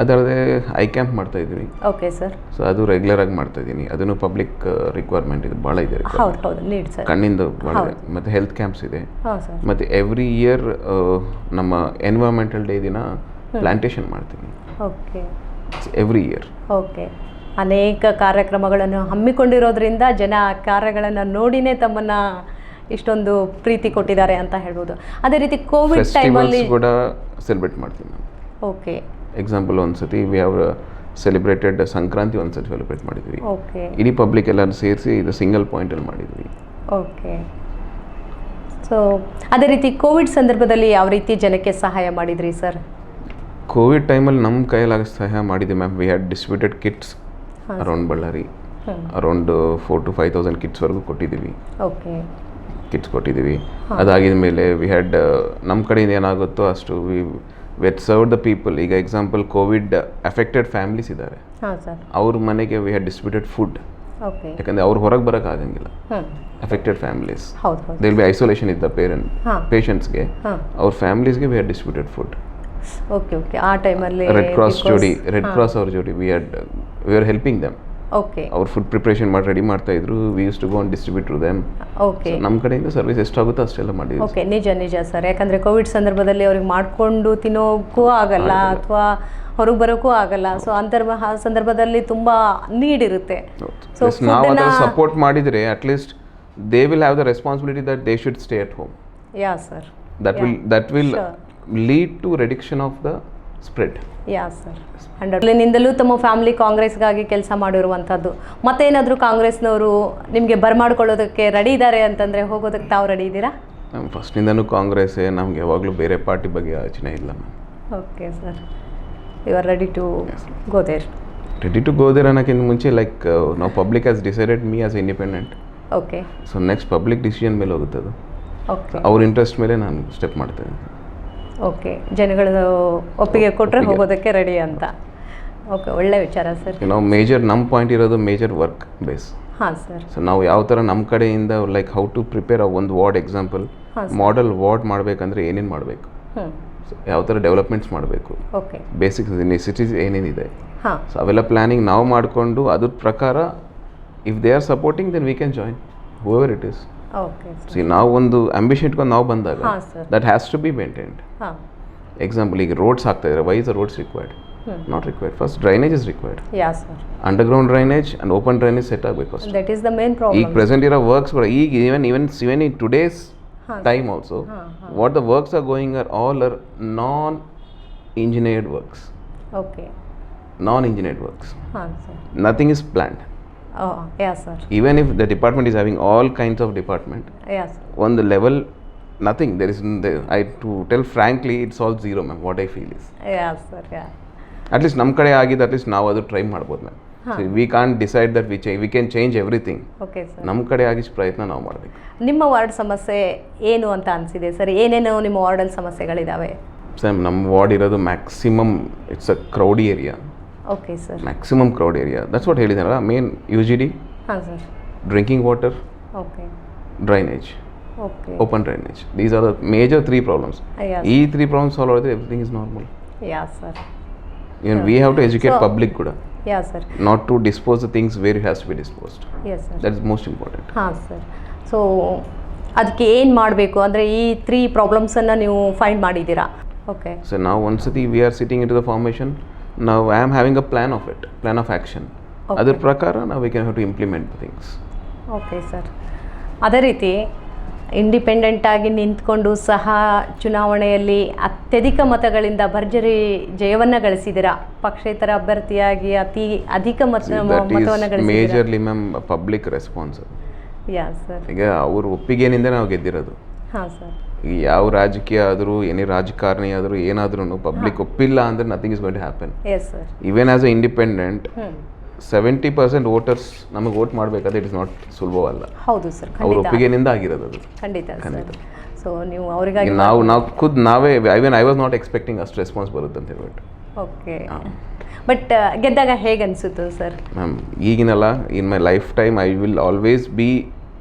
ಅದಲ್ಲದೆ ಐ ಕ್ಯಾಂಪ್ ಮಾಡ್ತಾ ಇದ್ವಿ. Okay sir. ಸೊ ಅದು ರೆಗ್ಯುಲರ್ ಆಗಿ ಮಾಡ್ತಾ ಇದ್ದೀನಿ. ಅದನ್ನು ಪಬ್ಲಿಕ್ ರಿಕ್ವೈರ್ಮೆಂಟ್ ಇದೆ, ಭಾಳ ಇದೆ. ಹೌದು ಹೌದು, ನೀಡ್ ಸರ್. ಕಣ್ಣಿಂದ ಭಾಳ ಇದೆ. ಮತ್ತು ಹೆಲ್ತ್ ಕ್ಯಾಂಪ್ಸ್ ಇದೆ. ಹಾಂ ಸರ್. ಮತ್ತು ಎವ್ರಿ ಇಯರ್ ನಮ್ಮ ಎನ್ವೈರ್ಮೆಂಟಲ್ ಡೇ ದಿನ ಪ್ಲಾಂಟೇಶನ್ ಮಾಡ್ತೀನಿ. ಓಕೆ. Every year. ಓಕೆ. ಅನೇಕ ಕಾರ್ಯಕ್ರಮಗಳನ್ನು ಹಮ್ಮಿಕೊಂಡಿರೋದ್ರಿಂದ ಜನ ಕಾರ್ಯಗಳನ್ನು ನೋಡಿನೇ ತಮ್ಮನ್ನು ಇಷ್ಟೊಂದು ಪ್ರೀತಿ ಕೊಟ್ಟಿದ್ದಾರೆ ಅಂತ ಹೇಳ್ಬೋದು. ಅದೇ ರೀತಿ ಕೋವಿಡ್ ಟೈಮಲ್ಲಿ ಕೂಡ ಸೆಲೆಬ್ರೇಟ್ ಮಾಡ್ತೀನಿ ನಾನು. ಓಕೆ. ಎಕ್ಸಾಂಪಲ್ ಒಂದ್ಸತಿ ವಿ ಹ್ಯಾವ್ ಸೆಲೆಬ್ರೇಟೆಡ್ ಸಂಕ್ರಾಂತಿ ಒಂದ್ಸತಿ ಸೆಲೆಬ್ರೇಟ್ ಮಾಡಿದ್ವಿ. ಓಕೆ. ಇಡೀ ಪಬ್ಲಿಕ್ ಎಲ್ಲರೂ ಸೇರಿಸಿ ಇದು ಸಿಂಗಲ್ ಪಾಯಿಂಟಲ್ಲಿ ಮಾಡಿದ್ವಿ. ಓಕೆ. ಸೊ ಅದೇ ರೀತಿ ಕೋವಿಡ್ ಸಂದರ್ಭದಲ್ಲಿ ಯಾವ ರೀತಿ ಜನಕ್ಕೆ ಸಹಾಯ ಮಾಡಿದ್ರಿ ಸರ್? ಕೋವಿಡ್ ಟೈಮಲ್ಲಿ ನಮ್ಮ ಕೈಯಲ್ಲಿ ಸಹಾಯ ಮಾಡಿದ್ವಿ ma'am. We had distributed kits around Bellary. Around 4,000 to 5,000 ಕಿಟ್ಸ್ವರೆಗೂ ಕೊಟ್ಟಿದ್ದೀವಿ. ಓಕೆ. ಕಿಟ್ಸ್ ಕೊಟ್ಟಿದ್ದೀವಿ. ಅದಾಗಿದ ಮೇಲೆ ವಿ ಹ್ಯಾಡ್ ನಮ್ಮ ಕಡೆಯಿಂದ ಏನಾಗುತ್ತೋ ಅಷ್ಟು ವಿ ಸರ್ವ್ ದ ಪೀಪಲ್. ಈಗ ಎಕ್ಸಾಂಪಲ್ ಕೋವಿಡ್ ಅಫೆಕ್ಟೆಡ್ ಫ್ಯಾಮಿಲೀಸ್ ಇದ್ದಾರೆ, ಅವ್ರ ಮನೆಗೆ ವಿ ಹ್ಯಾಡ್ ಡಿಸ್ಟ್ರಿಬ್ಯೂಟೆಡ್ ಫುಡ್. ಯಾಕಂದರೆ ಅವ್ರು ಹೊರಗೆ ಬರೋಕ್ಕಾಗಂಗಿಲ್ಲ. Affected families they will be isolation ಇದ್ದ ಪೇಷಂಟ್ಸ್ಗೆ, ಅವ್ರ ಫ್ಯಾಮಿಲೀಸ್ಗೆ we had distributed food. Okay okay. ಆ ಟೈಮಲ್ಲಿ ರೆಡ್ ಕ್ರಾಸ್ ಅವ್ರ ಜೋಡಿ we are helping them. Okay ಅವ್ರು ಫುಡ್ ಪ್ರಿಪ್ರೇಷನ್ ಮಾಡಿ ರೆಡಿ ಮಾಡ್ತಾ ಇದ್ರು. We use to go and distribute to them. Okay ನಮ್ಮ ಕಡೆಯಿಂದ ಸರ್ವಿಸ್ ಎಷ್ಟಾಗುತ್ತೋ ಅಷ್ಟೆಲ್ಲ ಮಾಡಿದ್ವಿ. ಓಕೆ, ನಿಜ ಸರ್. ಯಾಕಂದರೆ ಕೋವಿಡ್ ಸಂದರ್ಭದಲ್ಲಿ ಅವ್ರಿಗೆ ಮಾಡಿಕೊಂಡು ತಿನ್ನೋಕ್ಕೂ ಆಗಲ್ಲ ಅಥವಾ ಹೊರಗೆ ಬರೋಕ್ಕೂ ಆಗಲ್ಲ. ಸೊ ಆ ಸಂದರ್ಭದಲ್ಲಿ ತುಂಬ ನೀಡ್ ಇರುತ್ತೆ. ಸೊ ನಾವು ಅದರ ಸಪೋರ್ಟ್ ಮಾಡಿದರೆ at least they will have the responsibility that they should stay at home. Yeah sir, that will lead to reduction of the spread. Yeah sir, 100%. ತಮ್ಮ ಫ್ಯಾಮಿಲಿ ಕಾಂಗ್ರೆಸ್ಗಾಗಿ ಕೆಲಸ ಮಾಡಿರುವಂಥದ್ದು. ಮತ್ತೇನಾದರೂ ಕಾಂಗ್ರೆಸ್ನವರು ನಿಮಗೆ ಬರಮಾಡ್ಕೊಳ್ಳೋದಕ್ಕೆ ರೆಡಿ ಇದ್ದಾರೆ ಅಂತಂದರೆ ಹೋಗೋದಕ್ಕೆ ತಾವು ರೆಡಿ ಇದ್ದೀರಾ? ನಮ್ಮ ಫಸ್ಟಿಂದನೂ ಕಾಂಗ್ರೆಸ್ಸೇ, ನಮ್ಗೆ ಯಾವಾಗಲೂ ಬೇರೆ ಪಾರ್ಟಿ ಬಗ್ಗೆ ಯೋಚನೆ ಇಲ್ಲ ma'am. Okay sir, you are ready to go there. Ready to go there ಅನ್ನೋಕ್ಕಿಂತ ಮುಂಚೆ ಲೈಕ್ ನಾವು public has decided me as independent. Okay, so next public decision ಮೇಲೆ ಹೋಗುತ್ತೆ ಅದು. ಓಕೆ, ಅವ್ರ ಇಂಟ್ರೆಸ್ಟ್ ಮೇಲೆ ನಾನು ಸ್ಟೆಪ್ ಮಾಡ್ತೇನೆ. ಓಕೆ, ಜನಗಳ ಒಪ್ಪಿಗೆ ಕೊಟ್ಟರೆ ಹೋಗೋದಕ್ಕೆ ರೆಡಿ ಅಂತ. ಓಕೆ, ಒಳ್ಳೆ ವಿಚಾರ ಸರ್. ನಾವು ಮೇಜರ್ ನಮ್ಮ ಪಾಯಿಂಟ್ ಇರೋದು ಮೇಜರ್ ವರ್ಕ್ ಬೇಸ್. ಹಾಂ ಸರ್. ಸೊ ನಾವು ಯಾವ ಥರ ನಮ್ಮ ಕಡೆಯಿಂದ ಲೈಕ್ ಹೌ ಟು ಪ್ರಿಪೇರ್ ಒಂದು ವಾರ್ಡ್ ಎಕ್ಸಾಂಪಲ್ ಮಾಡೆಲ್ ವಾರ್ಡ್ ಮಾಡಬೇಕಂದ್ರೆ ಏನೇನು ಮಾಡಬೇಕು, ಯಾವ ಥರ ಡೆವಲಪ್ಮೆಂಟ್ಸ್ ಮಾಡಬೇಕು, ಓಕೆ, ಬೇಸಿಕ್ ನೆಸಿಟೀಸ್ ಏನೇನಿದೆ, ಹಾಂ, ಸೊ ಅವೆಲ್ಲ ಪ್ಲ್ಯಾನಿಂಗ್ ನಾವು ಮಾಡಿಕೊಂಡು ಅದ್ರ ಪ್ರಕಾರ if they are supporting then we can join whoever it is. Okay see ನಾವು ಒಂದು ಆಂಬಿಷನ್ ಇಟ್ಕೊಂಡು ನಾವು ಬಂದಾಗ ಹಾಂ sir, that has to be maintained. ಹಾಂ, ಎಕ್ಸಾಂಪಲ್ ಈಗ ರೋಡ್ಸ್ ಆಗ್ತಾ ಇದ್ದಾರೆ, why is the roads required? Not required. First drainage is required. Yeah sir, underground drainage and open drainage set ಆಗಬೇಕು ಅಷ್ಟೇ. That is the main problem. ಈಗ present ಇರೋ works ಕೂಡ ಈಗ even in today's time also what the works are going are all are non engineered works. Okay, non engineered works. ಹಾಂ sir. Nothing is planned. Yeah sir. Even if the department is having all kinds of department, yeah sir. on the level nothing there is to tell frankly it's all zero ma'am. What I feel is yeah sir, yeah, at least ನಮ್ಮ ಕಡೆ ಆಗಿದ್ದು at least ನಾವು ಅದು try ಮಾಡ್ಬೋದು ma'am. So we can't decide that we can change everything. Okay sir. ನಮ್ಮ ಕಡೆ ಆಗಿಷ್ಟು ಪ್ರಯತ್ನ ನಾವು ಮಾಡಬೇಕು. ನಿಮ್ಮ ವಾರ್ಡ್ ಸಮಸ್ಯೆ ಏನು ಅಂತ ಅನಿಸಿದೆ ಸರ್? ಏನೇನು ನಿಮ್ಮ ವಾರ್ಡಲ್ಲಿ ಸಮಸ್ಯೆಗಳಿದ್ದಾವೆ? ಸರ್ ನಮ್ಮ ವಾರ್ಡ್ ಇರೋದು maximum it's a crowdy area. Okay sir. Maximum crowd area, that's what ಹೇಳಿದಾರಲ್ಲ. ಮೇನ್ UGD, ಹಾಂ sir. Drinking water, okay, drainage, okay, open drainage. These are the major 3 problems. Yes. These 3 problems solved ಆದ್ರೆ everything is normal. Yeah sir. Even we have to educate public ಕೂಡ, ಯಾ sir, not to dispose the things where it has to be disposed. Yes sir. That is most important. ಹಾಂ sir. So ಅದಕ್ಕೆ ಏನು ಮಾಡಬೇಕು ಅಂದರೆ ಈ 3 ಪ್ರಾಬ್ಲಮ್ಸನ್ನು ನೀವು find ಮಾಡಿದ್ದೀರಾ? Okay. So now once we are sitting into the formation, now I am having a plan of action. ಅದರ ಪ್ರಕಾರ ನಾವು we can have to implement the things. Okay sir. ಅದೇ ರೀತಿ ಇಂಡಿಪೆಂಡೆಂಟ್ ಆಗಿ ನಿಂತ್ಕೊಂಡು ಸಹ ಚುನಾವಣೆಯಲ್ಲಿ ಅತ್ಯಧಿಕ ಮತಗಳಿಂದ ಭರ್ಜರಿ ಜಯವನ್ನು ಗಳಿಸಿದ್ದೀರಾ. ಪಕ್ಷೇತರ ಅಭ್ಯರ್ಥಿಯಾಗಿ ಅಧಿಕ ಮತವನ್ನು ಗಳಿಸಿದ್ದೀರಾ. Majorly ma'am public response. Yeah sir. ಈಗ ಅವ್ರ ಒಪ್ಪಿಗೆನಿಂದ ನಾವು ಗೆದ್ದಿರೋದು. ಹಾಂ ಸರ್. ಈಗ ಯಾವ ರಾಜಕೀಯ ಆದರೂ ಏನೇ ರಾಜಕಾರಣಿ ಆದರೂ ಏನಾದ್ರೂ ಪಬ್ಲಿಕ್ ಒಪ್ಪಿಲ್ಲ ಅಂದರೆ nothing is going to happen. Yes sir. Even as a independent 70% voters ನಮಗೆ ವೋಟ್ ಮಾಡಬೇಕಾದ್ರೆ ಇಟ್ ಇಸ್ ನಾಟ್ ಸುಲಭವಲ್ಲ. ಹೌದು ಸರ್, ಅವ್ರ ಒಪ್ಪಿಗೆನಿಂದ ಆಗಿರೋದು ಅದು. ಖಂಡಿತ ಸರ್. ಸೊ ನೀವು ಅವರಿಗಾಗಿ ನಾವೇ ಐ ವಾಸ್ ನಾಟ್ ಎಕ್ಸ್ಪೆಕ್ಟಿಂಗ್ ಅಷ್ಟು ರೆಸ್ಪಾನ್ಸ್ ಬರುತ್ತೆ ಅಂತ ಹೇಳ್ಬಿಟ್ಟು. ಓಕೆ. ಬಟ್ ಗೆದ್ದಾಗ ಹೇಗೆ ಅನಿಸುತ್ತೆ ಸರ್? ಮ್ಯಾಮ್ ಈಗಿನಲ್ಲ, in my life time I will always be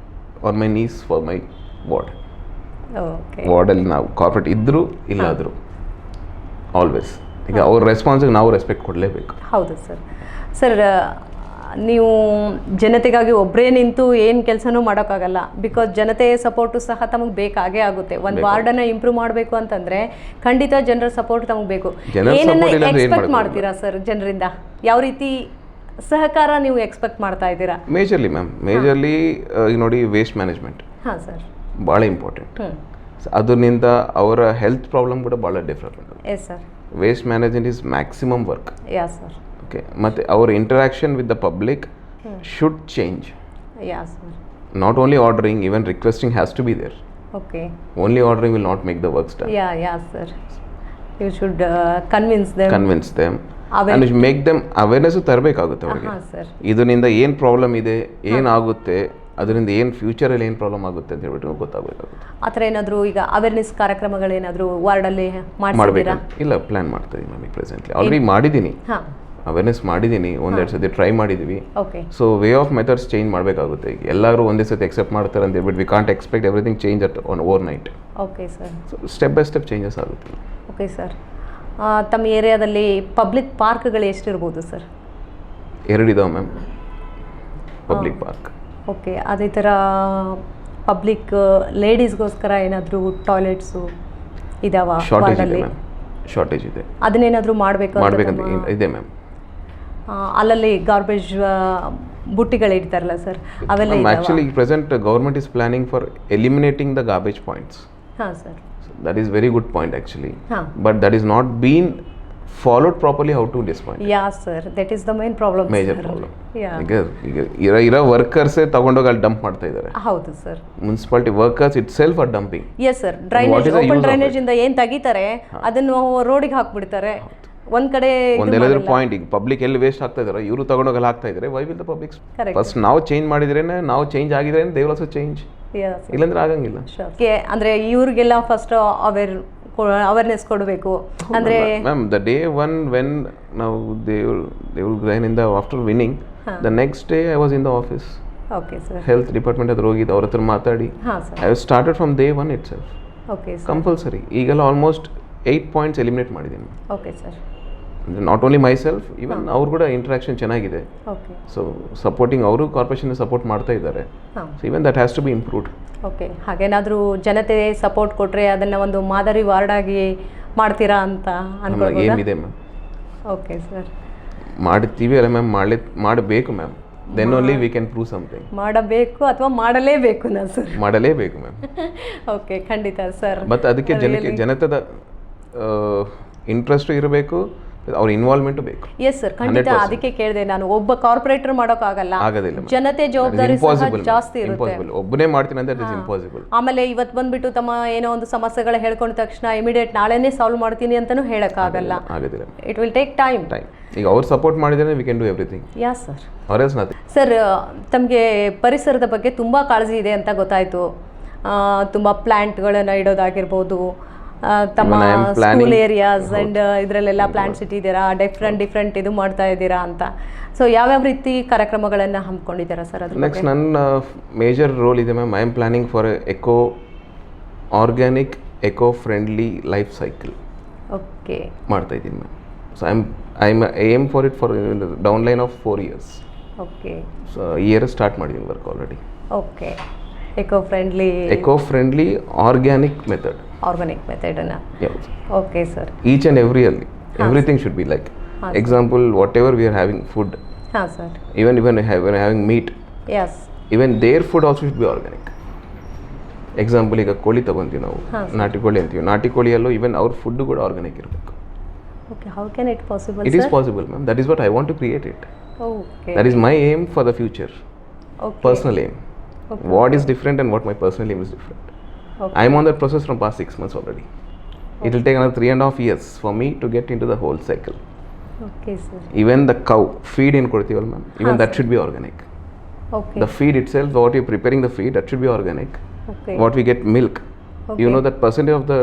on my knees for my ward. Okay. ವಾರ್ಡಲ್ಲಿ ನಾವು ಕಾರ್ಪೊರೇಟ್ ಇದ್ದರೂ ಇಲ್ಲಾದರೂ ಆಲ್ವೇಸ್ ಈಗ ಅವ್ರ ರೆಸ್ಪಾನ್ಸಿಗೆ ನಾವು ರೆಸ್ಪೆಕ್ಟ್ ಕೊಡಲೇಬೇಕು. ಹೌದು ಸರ್. ಸರ್ ನೀವು ಜನತೆಗಾಗಿ ಒಬ್ಬರೇ ನಿಂತು ಏನು ಕೆಲಸನೂ ಮಾಡೋಕ್ಕಾಗಲ್ಲ. ಬಿಕಾಸ್ ಜನತೆಯ ಸಪೋರ್ಟು ಸಹ ತಮಗೆ ಬೇಕಾಗೇ ಆಗುತ್ತೆ. ಒಂದು ವಾರ್ಡನ್ನು ಇಂಪ್ರೂವ್ ಮಾಡಬೇಕು ಅಂತಂದರೆ ಖಂಡಿತ ಜನರ ಸಪೋರ್ಟ್ ತಮಗೆ ಬೇಕು. ಏನನ್ನ ಎಕ್ಸ್ಪೆಕ್ಟ್ ಮಾಡ್ತೀರಾ ಸರ್ ಜನರಿಂದ? ಯಾವ ರೀತಿ ಸಹಕಾರ ನೀವು ಎಕ್ಸ್ಪೆಕ್ಟ್ ಮಾಡ್ತಾ ಇದ್ದೀರಾ? ಮೇಜರ್ಲಿ ಈಗ ನೋಡಿ ವೇಸ್ಟ್ ಮ್ಯಾನೇಜ್ಮೆಂಟ್. ಹಾಂ ಸರ್. ಭಾಳ ಇಂಪಾರ್ಟೆಂಟ್. ಅದರಿಂದ ಅವರ ಹೆಲ್ತ್ ಪ್ರಾಬ್ಲಮ್ ಕೂಡ ಭಾಳ different. Yes sir. Waste management is maximum work. Yeah sir. Okay. ಮತ್ತು ಅವರ interaction with the public should change. Yeah sir. Not only ordering, even requesting has to be there. Okay. Only ordering will not make the works done. Yeah sir. You should convince them and make them awareness ತರಬೇಕಾಗುತ್ತೆ ಅವರಿಗೆ. ಇದರಿಂದ ಏನು problem ಇದೆ, ಏನಾಗುತ್ತೆ, ಅದರಿಂದ ಏನು ಫ್ಯೂಚರಲ್ಲಿ ಏನು problem ಆಗುತ್ತೆ ಅಂತ ಹೇಳ್ಬಿಟ್ಟು ಗೊತ್ತಾಗಬೇಕಾಗುತ್ತೆ. ಆ ಥರ ಏನಾದರೂ ಈಗ ಅವೇರ್ನೆಸ್ ಕಾರ್ಯಕ್ರಮಗಳೇನಾದರೂ ವಾರ್ಡಲ್ಲಿ ಮಾಡಬೇಕಾ? ಇಲ್ಲ, ಪ್ಲ್ಯಾನ್ ಮಾಡ್ತಾ ಇದ್ದೀನಿ ಮ್ಯಾಮ್. ಪ್ರೆಸೆಂಟ್ಲಿ ಆಲ್ರೆಡಿ ಮಾಡಿದ್ದೀನಿ, ಅವೇರ್ನೆಸ್ ಮಾಡಿದ್ದೀನಿ, 1-2 ಸತಿ ಟ್ರೈ ಮಾಡಿದ್ದೀವಿ. Okay. So way of methods change ಮಾಡಬೇಕಾಗುತ್ತೆ. ಈಗ ಎಲ್ಲರೂ ಒಂದೇ ಸತಿ ಎಕ್ಸೆಪ್ಟ್ ಮಾಡ್ತಾರೆ ಅಂತ ಹೇಳ್ಬಿಟ್ಟು we can't expect everything change at overnight. Okay sir. So step by step changes ಆಗುತ್ತೆ. Okay sir. ತಮ್ಮ ಏರಿಯಾದಲ್ಲಿ ಪಬ್ಲಿಕ್ ಪಾರ್ಕ್ಗಳು ಎಷ್ಟಿರ್ಬೋದು ಸರ್? 2 ಇದಾವೆ ಮ್ಯಾಮ್. Public park. ಓಕೆ, ಅದೇ ಥರ ಪಬ್ಲಿಕ್ ಲೇಡೀಸ್ಗೋಸ್ಕರ ಏನಾದರೂ ಟಾಯ್ಲೆಟ್ಸು ಇದಾವ? ಶಾರ್ಟೇಜ್ ಇದೆ, ಅದನ್ನೇನಾದರೂ ಮಾಡಬೇಕಂತ ಇದೆ ಮ್ಯಾಮ್. ಅಲ್ಲಲ್ಲಿ ಗಾರ್ಬೇಜ್ ಬುಟ್ಟಿಗಳಿಡ್ತಾರಲ್ಲ ಸರ್, ಅವೆಲ್ಲ actually present government is planning for eliminating the garbage points. ಹಾಂ sir, that is very good point actually, but that is not been followed properly how to disappoint. Yeah sir, that is the main problem. Major problem. Yeah. ಈಗ workers ತಗೊಂಡೋಗಿ ಅಲ್ಲಿ dump ಮಾಡ್ತಾ ಇದ್ದಾರೆ. ಹೌದು ಸರ್. Municipality workers itself are dumping. Yes sir, drainage open drainage ಇಂದ ಏನು ತೆಗಿತಾರೆ ಅದನ್ನು ರೋಡಿಗೆ ಹಾಕ್ಬಿಡ್ತಾರೆ. ಒಂದ್ ಕಡೆ ಒಂದೆಲ್ಲದ್ರ ಪಾಯಿಂಟ್, ಈಗ ಪಬ್ಲಿಕ್ ಎಲ್ಲಿ ವೇಸ್ಟ್ ಆಗ್ತಾ ಇದಾರೆ ಇವರು ತಗೊಂಡೋಗಿ ಅಲ್ಲಿ ಹಾಕ್ತಾ ಇದ್ದಾರೆ. Why will the public first ನಾವು ಚೇಂಜ್ ಮಾಡಿದ್ರೇನೆ, ನಾವು ಚೇಂಜ್ ಆಗಿದ್ರೆ ದೇ ವಿಲ್ ಆಲ್ಸೋ ಚೇಂಜ್, ಇಲ್ಲಾಂದ್ರೆ ಆಗಂಗಿಲ್ಲ. ಅಂದ್ರೆ ಇವ್ರಿಗೆಲ್ಲ ಫಸ್ಟ್ ಅವೇರ್ನೆಸ್ ಕೊಡಬೇಕು. ಅಂದ್ರೆ ma'am the day one when ನಾವು they will grain in the after winning the next day I was in the office. Okay sir. Health department ಹತ್ರ ಹೋಗಿದ್ದು, ಅವ್ರ ಹತ್ರ ಮಾತಾಡಿ I have started from day one itself. Okay sir. Compulsory ಈಗೆಲ್ಲ almost 8 points eliminate ಮಾಡಿದ್ದೀನಿ. Okay sir. Not only myself, even ಅವ್ರು ಕೂಡ interaction ಚೆನ್ನಾಗಿದೆ. ಓಕೆ. ಸೊ ಸಪೋರ್ಟಿಂಗ್ ಅವರು ಕಾರ್ಪೊರೇಷನ್ ಸಪೋರ್ಟ್ ಮಾಡ್ತಾ ಇದ್ದಾರೆ. So even that has to be improved. Okay, ಹಾಗೇನಾದರೂ ಜನತೆ ಸಪೋರ್ಟ್ ಕೊಟ್ಟರೆ ಅದನ್ನು ಒಂದು ಮಾದರಿ ವಾರ್ಡ್ ಆಗಿ ಮಾಡ್ತೀರಾ ಅಂತ ಅನ್ಕೊಳ್ಳೋದು ಏನಿದೆ ಮ್ಯಾಮ್. Okay sir. ಮಾಡ್ತೀವಿ ಅಲ್ಲ ಮ್ಯಾಮ್, ಮಾಡಬೇಕು ma'am, then only we can prove something. ಮಾಡಬೇಕು ಅಥವಾ ಮಾಡಲೇಬೇಕು ನಾ ಸರ್? ಮಾಡಲೇಬೇಕು ಮ್ಯಾಮ್. ಓಕೆ, ಖಂಡಿತ ಸರ್. ಮತ್ತು ಅದಕ್ಕೆ ಜನತೆದ ಇಂಟ್ರೆಸ್ಟು ಇರಬೇಕು, ಅವ್ರ ಇನ್ವಾಲ್ವ್ಮೆಂಟ್ ಬೇಕು. ಎಸ್ ಸರ್, ಖಂಡಿತ. ಅದಕ್ಕೆ ಕೇಳಿದೆ ನಾನು, ಒಬ್ಬ ಕಾರ್ಪೊರೇಟರ್ ಮಾಡೋಕ್ಕಾಗಲ್ಲ, ಜನತೆ ಜವಾಬ್ದಾರಿ ಸಹ ಜಾಸ್ತಿ ಇರುತ್ತೆ. ಒಬ್ಬನೇ ಮಾಡ್ತೀನಿ ಅಂತ ಇಟ್ ಇಸ್ ಇಂಪಾಸಿಬಲ್. ಆಮೇಲೆ ಇವತ್ತು ಬಂದ್ಬಿಟ್ಟು ತಮ್ಮ ಏನೋ ಒಂದು ಸಮಸ್ಯೆಗಳ ಹೇಳ್ಕೊಂಡ ತಕ್ಷಣ ಇಮಿಡಿಯೇಟ್ ನಾಳೆನೇ ಸಾಲ್ವ್ ಮಾಡ್ತೀನಿ ಅಂತಾನೂ ಹೇಳಕ್ಕಾಗಲ್ಲ. It will take time. ಈಗ ಅವ್ರು ಸಪೋರ್ಟ್ ಮಾಡಿದ್ರೆ we can do everything. Yeah sir. Or else nothing. Sir, ತಮಗೆ ಪರಿಸರದ ಬಗ್ಗೆ ತುಂಬ ಕಾಳಜಿ ಇದೆ ಅಂತ ಗೊತ್ತಾಯಿತು. ತುಂಬ ಪ್ಲ್ಯಾಂಟ್ಗಳನ್ನು ಇಡೋದಾಗಿರ್ಬೋದು, ತಮ್ಮ ಸ್ಕೂಲ್ ಏರಿಯಾಸ್ ಆ್ಯಂಡ್ ಇದರಲ್ಲೆಲ್ಲ ಪ್ಲಾಂಟ್ಸ್ ಇಟ್ಟಿದ್ದೀರಾ, ಡಿಫ್ರೆಂಟ್ ಇದು ಮಾಡ್ತಾ ಇದ್ದೀರಾ ಅಂತ. ಸೊ ಯಾವ್ಯಾವ ರೀತಿ ಕಾರ್ಯಕ್ರಮಗಳನ್ನು ಹಮ್ಮಿಕೊಂಡಿದ್ದೀರಾ ಸರ್? ಅದು ನೆಕ್ಸ್ಟ್ ನನ್ನ ಮೇಜರ್ ರೋಲ್ ಇದೆ ma'am. I am planning for organic eco friendly life cycle. Okay, ಮಾಡ್ತಾ ಇದ್ದೀನಿ ma'am. So I am aim for it for down line of 4 years. Okay. So year start ಮಾಡಿದ್ದೀನಿ work already. Okay, eco friendly organic method ಅನ್ನ. Okay sir. Each and everything should be like example what ever we are having food. ಹಾಂ sir. even having meat, yes, even their food also should be organic. Example ಈಗ ಕೋಳಿ ತಗೊಂತೀವಿ ನಾವು, ನಾಟಿ ಕೋಳಿ ಅಂತೀವಿ. ನಾಟಿ ಕೋಳಿಯಲ್ಲೂ even ಅವ್ರ ಫುಡ್ ಕೂಡ ಆರ್ಗ್ಯಾನಿಕ್ ಇರಬೇಕು. Okay, how can it possible? It is possible, ma'am. That is what I want to create it. Okay. That is my aim for the future. Okay. Personal aim. Okay. What is different and what my personal aim is different. Okay. I am on that process from past 6 months already. Okay. It will take another 3.5 years for me to get into the whole cycle. Okay, sir. Even the cow feed in kodtival ma'am, even that should be organic. Okay. The feed itself, what you are preparing the feed, that should be organic. Okay. What we get milk. Okay. You know that percentage of the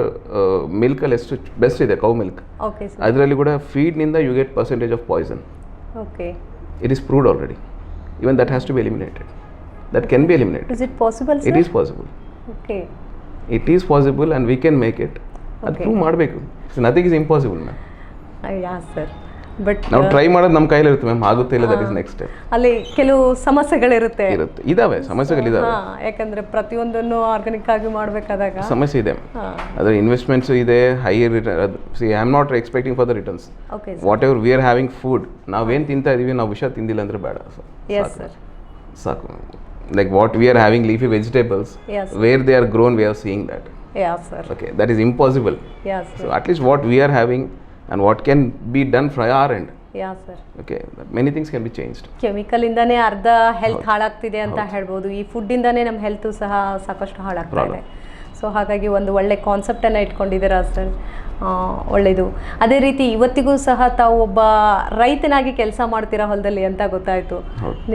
milk best is the cow milk. Okay, sir. Adralli kuda feed ninda you get percentage of poison. Okay. It is proved already. Even that has to be eliminated. That can be eliminated. Is it possible, sir? It is possible. Okay. It is possible and we can make it. That prove ಮಾಡಬೇಕು. So nothing is impossible, ma'am. Yeah, sir. But ನಾವು try ಮಾಡೋದು ನಮ್ಮ ಕೈಯಲ್ಲಿ ಇರುತ್ತೆ ma'am. ಆಗುತ್ತೆ ಇಲ್ಲ, that is next step. ಅಲ್ಲಿ ಕೆಲವು ಸಮಸ್ಯೆಗಳಿರುತ್ತೆ. ಇದಾವೆ, ಸಮಸ್ಯೆಗಳಿದಾವೆ. ಯಾಕಂದ್ರೆ ಪ್ರತಿಯೊಂದನ್ನು ಆರ್ಗಾನಿಕ್ ಆಗಿ ಮಾಡಬೇಕಾದಾಗ ಸಮಸ್ಯೆ ಇದೆ. ಅದರ ಇನ್ವೆಸ್ಟ್ಮೆಂಟ್ಸ್ ಇದೆ, higher return. C I am not expecting for the returns. Okay. What ever we are having food, ನಾವೇನು ತಿಂತಾ ಇದೀವಿ, ನಾವು ವಿಷ ತಿಂದಿಲ್ಲ ಅಂದ್ರೆ ಬೇಡ. Yes sir. ಸಾಕು. Like what we are having leafy vegetables, yes, where they are grown, we are seeing that. Yeah, sir. Okay, that is impossible. Yes, sir. So at least what we are having and what can be done from our end. Yeah, sir. Okay, many things can be changed. Chemical ಇಂದಾನೆ ಅರ್ಧ health ಹಾಳಾಗ್ತಿದೆ ಅಂತ ಹೇಳ್ಬೋದು. ಈ food ಇಂದಾನೆ ನಮ್ಮ health ಸಹ ಸಾಕಷ್ಟು ಹಾಳಾಗ್ತಾ ಇದೆ. ಸೊ ಹಾಗಾಗಿ ಒಂದು ಒಳ್ಳೆ ಕಾನ್ಸೆಪ್ಟನ್ನು ಇಟ್ಕೊಂಡಿದ್ದೀರಾ ಸರ್, ಒಳ್ಳೆಯದು. ಅದೇ ರೀತಿ ಇವತ್ತಿಗೂ ಸಹ ತಾವು ಒಬ್ಬ ರೈತನಾಗಿ ಕೆಲಸ ಮಾಡ್ತೀರಾ ಹೊಲದಲ್ಲಿ ಅಂತ ಗೊತ್ತಾಯಿತು.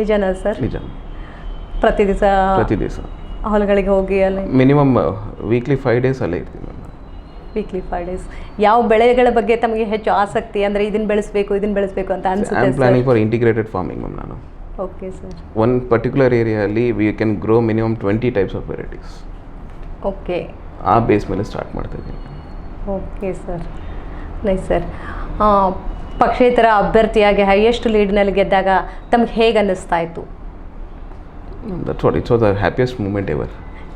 ನಿಜನಾ ಸರ್? ನಿಜ. ಪ್ರತಿ ದಿವಸ ಹೊಲಗಳಿಗೆ ಹೋಗಿ ಅಲ್ಲಿ ಮಿನಿಮಮ್ ವೀಕ್ಲಿ 5 days ಅಲ್ಲೇ ಇರ್ತೀವಿ. Weekly 5 days. ಯಾವ ಬೆಳೆಗಳ ಬಗ್ಗೆ ತಮಗೆ ಹೆಚ್ಚು ಆಸಕ್ತಿ, ಅಂದರೆ ಇದನ್ನು ಬೆಳೆಸಬೇಕು ಅಂತ ಅನ್ಸುತ್ತೆ? I am planning for integrated farming ma'am. ನಾನು ಓಕೆ ಸರ್. ಒನ್ ಪರ್ಟಿಕ್ಯುಲರ್ ಏರಿಯಾದಲ್ಲಿ we can grow minimum 20 types of varieties. Okay. ಆ ಬೇಸ್ ಮೇಲೆ ಸ್ಟಾರ್ಟ್ ಮಾಡ್ತಾ ಇದ್ದೀನಿ. Okay sir, nice sir. ಪಕ್ಷೇತರ ಅಭ್ಯರ್ಥಿಯಾಗಿ ಹೈಯೆಸ್ಟ್ ಲೀಡ್ನಲ್ಲಿ ಗೆದ್ದಾಗ ತಮ್ಗೆ ಹೇಗೆ ಅನ್ನಿಸ್ತಾ ಇತ್ತು? That's what it's was the happiest moment ever.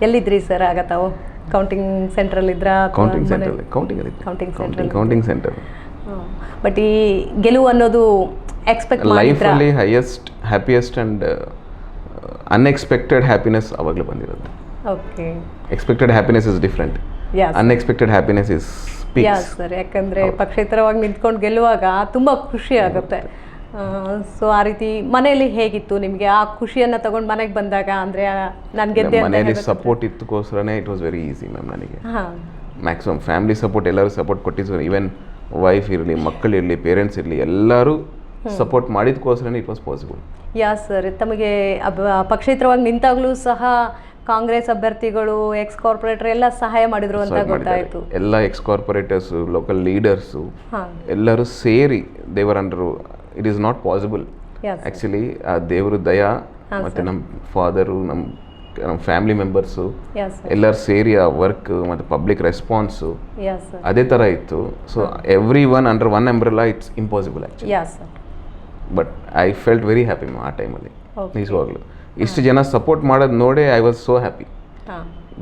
ಎಲ್ಲಿದ್ರಿ ಸರ್ ಆಗ ತಾವು? ಕೌಂಟಿಂಗ್ ಸೆಂಟ್ರಲ್ಲಿ ಇದ್ರಾ? Counting centre. ಬಟ್ ಈ ಗೆಲುವು ಅನ್ನೋದು ಎಕ್ಸ್ಪೆಕ್ಟ್ ಮಾಡಿದ್ರಾ? ಲೈಫಲ್ಲಿ ಹ್ಯಾಪಿಯೆಸ್ಟ್ ಆ್ಯಂಡ್ ಅನ್ಎಕ್ಸ್ಪೆಕ್ಟೆಡ್ ಹ್ಯಾಪಿನೆಸ್ ಅವಾಗಲೇ ಬಂದಿರುತ್ತೆ. Okay. Expected happiness is different, unexpected happiness is peaks. Sir, ಯಾಕಂದರೆ ಪಕ್ಷೇತರವಾಗಿ ನಿಂತ್ಕೊಂಡು ಗೆಲ್ಲುವಾಗ ತುಂಬ ಖುಷಿ ಆಗುತ್ತೆ. ಸೊ ಆ ರೀತಿ ಮನೆಯಲ್ಲಿ ಹೇಗಿತ್ತು ನಿಮಗೆ ಆ ಖುಷಿಯನ್ನು ತಗೊಂಡು ಮನೆಗೆ ಬಂದಾಗ? ಅಂದರೆ ನಾನು ಗೆದ್ದೆ ಮನೆಯಲ್ಲಿ ಸಪೋರ್ಟ್ ಇತ್ತಕ್ಕೋಸ್ಕರನೇ it was very easy ma'am. ನನಗೆ ಮ್ಯಾಕ್ಸಿಮಮ್ ಫ್ಯಾಮಿಲಿ ಸಪೋರ್ಟ್, ಎಲ್ಲರೂ ಸಪೋರ್ಟ್ ಕೊಟ್ಟಿದ್ರು. ಈವನ್ ವೈಫ್ ಇರಲಿ, ಮಕ್ಕಳಿರಲಿ, ಪೇರೆಂಟ್ಸ್ ಇರಲಿ, ಎಲ್ಲರೂ ಸಪೋರ್ಟ್ ಮಾಡಿದಕ್ಕೋಸ್ಕರನೇ ಇಟ್ ವಾಸ್ ಪಾಸಿಬಲ್. ಸರ್, ತಮಗೆ ಪಕ್ಷೇತರವಾಗಿ ನಿಂತಾಗಲೂ ಸಹ ಕಾಂಗ್ರೆಸ್ ಅಭ್ಯರ್ಥಿಗಳು, ಎಕ್ಸ್ ಕಾರ್ಪೊರೇಟರ್ ಎಲ್ಲ ಸಹಾಯ ಮಾಡಿದ್ರು ಅಂತ ಗೊತ್ತಾಯಿತು. ಎಲ್ಲ ಎಕ್ಸ್ ಕಾರ್ಪೊರೇಟರ್ಸು, ಲೋಕಲ್ ಲೀಡರ್ಸು ಎಲ್ಲರೂ ಸೇರಿ ದೇವರ್ under. It is not possible actually. ಆ ದೇವರು ದಯಾ ಮತ್ತು ನಮ್ಮ ಫಾದರು, ನಮ್ಮ ಫ್ಯಾಮಿಲಿ ಮೆಂಬರ್ಸು ಎಲ್ಲರೂ ಸೇರಿ ಆ ವರ್ಕ್ ಮತ್ತು ಪಬ್ಲಿಕ್ ರೆಸ್ಪಾನ್ಸು ಅದೇ ಥರ ಇತ್ತು. So every one under one umbrella it's impossible actually. But I felt very happy ಆ ಟೈಮಲ್ಲಿ. ನಿಜವಾಗ್ಲೂ ಇಷ್ಟು ಜನ ಸಪೋರ್ಟ್ ಮಾಡೋದು ನೋಡಿ ಐ ವಾಸ್ ಸೋ ಹ್ಯಾಪಿ.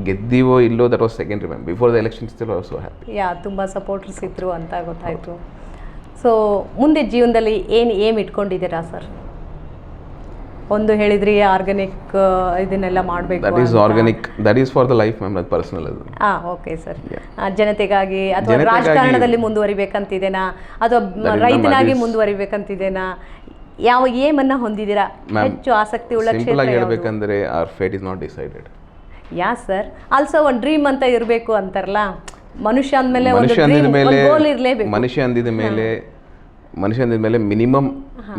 ಗೆದ್ದೀವೋ ಇಲ್ಲೋ that was secondary ma'am. Before the election still I was so happy. ತುಂಬ supporters ಇದ್ರು ಅಂತ ಗೊತ್ತಾಯಿತು. ಸೊ ಮುಂದೆ ಜೀವನದಲ್ಲಿ ಏಮ್ ಇಟ್ಕೊಂಡಿದ್ದೀರಾ ಸರ್? ಒಂದು ಹೇಳಿದ್ರಿ ಆರ್ಗ್ಯಾನಿಕ್ ಇದನ್ನೆಲ್ಲ ಮಾಡಬೇಕು. That is organic, that is for the life ma'am, ಅದು ಪರ್ಸನಲ್. ಅದು ಓಕೆ ಸರ್. ಜನತೆಗಾಗಿ ಅಥವಾ ರಾಜಕಾರಣದಲ್ಲಿ ಮುಂದುವರಿಬೇಕಂತಿದೆನಾ ಅಥವಾ ರೈತನಾಗಿ ಮುಂದುವರಿಬೇಕಂತಿದೆನಾ? ಯಾವ ಏಮನ್ನ ಹೊಂದಿದ್ದೀರಾ? ಹೆಚ್ಚು ಆಸಕ್ತಿ ಉಳ್ಳ ಕ್ಷೇತ್ರ ಯಾವುದು? ಹೇಳಬೇಕಂದ್ರೆ our fate is not decided. Sir, also ಒಂದು ಡ್ರೀಮ್ ಅಂತ ಇರಬೇಕು ಅಂತಾರಲ್ಲ. ಮನುಷ್ಯ ಅಂದಮೇಲೆ ಒಂದು ಗೋಲ್ ಇರಲೇಬೇಕು. ಮನುಷ್ಯ ಅಂದಿದ ಮೇಲೆ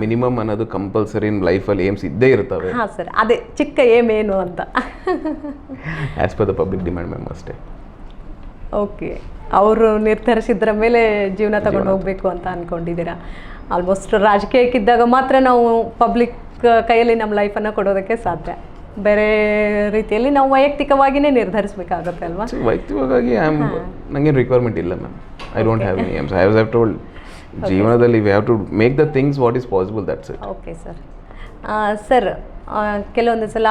ಮಿನಿಮಮ್ ಅನ್ನೋದು ಕಂಪಲ್ಸರಿ ಲೈಫಲ್ಲಿ ಏಮ್ಸ್ ಇದ್ದೇ ಇರ್ತವೆ. ಸರ್, ಅದೇ ಚಿಕ್ಕ ಏಮ್ ಏನು ಅಂತ? As per the public demand ma'am, ಅಷ್ಟೇ. ಓಕೆ, ಅವರು ನಿರ್ಧರಿಸಿದ್ರ ಮೇಲೆ ಜೀವನ ತಗೊಂಡು ಹೋಗಬೇಕು ಅಂತ ಅಂದ್ಕೊಂಡಿದ್ದೀರಾ? ಆಲ್ಮೋಸ್ಟ್ ರಾಜಕೀಯಕ್ಕಿದ್ದಾಗ ಮಾತ್ರ ನಾವು ಪಬ್ಲಿಕ್ ಕೈಯಲ್ಲಿ ನಮ್ಮ ಲೈಫನ್ನು ಕೊಡೋದಕ್ಕೆ ಸಾಧ್ಯ. ಬೇರೆ ರೀತಿಯಲ್ಲಿ ನಾವು ವೈಯಕ್ತಿಕವಾಗಿಯೇ ನಿರ್ಧರಿಸಬೇಕಾಗುತ್ತೆ ಅಲ್ವಾ? ವೈಯಕ್ತಿಕವಾಗಿ ನನಗೇನು ರಿಕ್ವೈರ್ಮೆಂಟ್ ಇಲ್ಲ ma'am. I don't have any aims. I have told ಜೀವನದಲ್ಲಿ we have to make the things what is possible, that's it. Okay sir. Sir, ಕೆಲವೊಂದು ಸಲ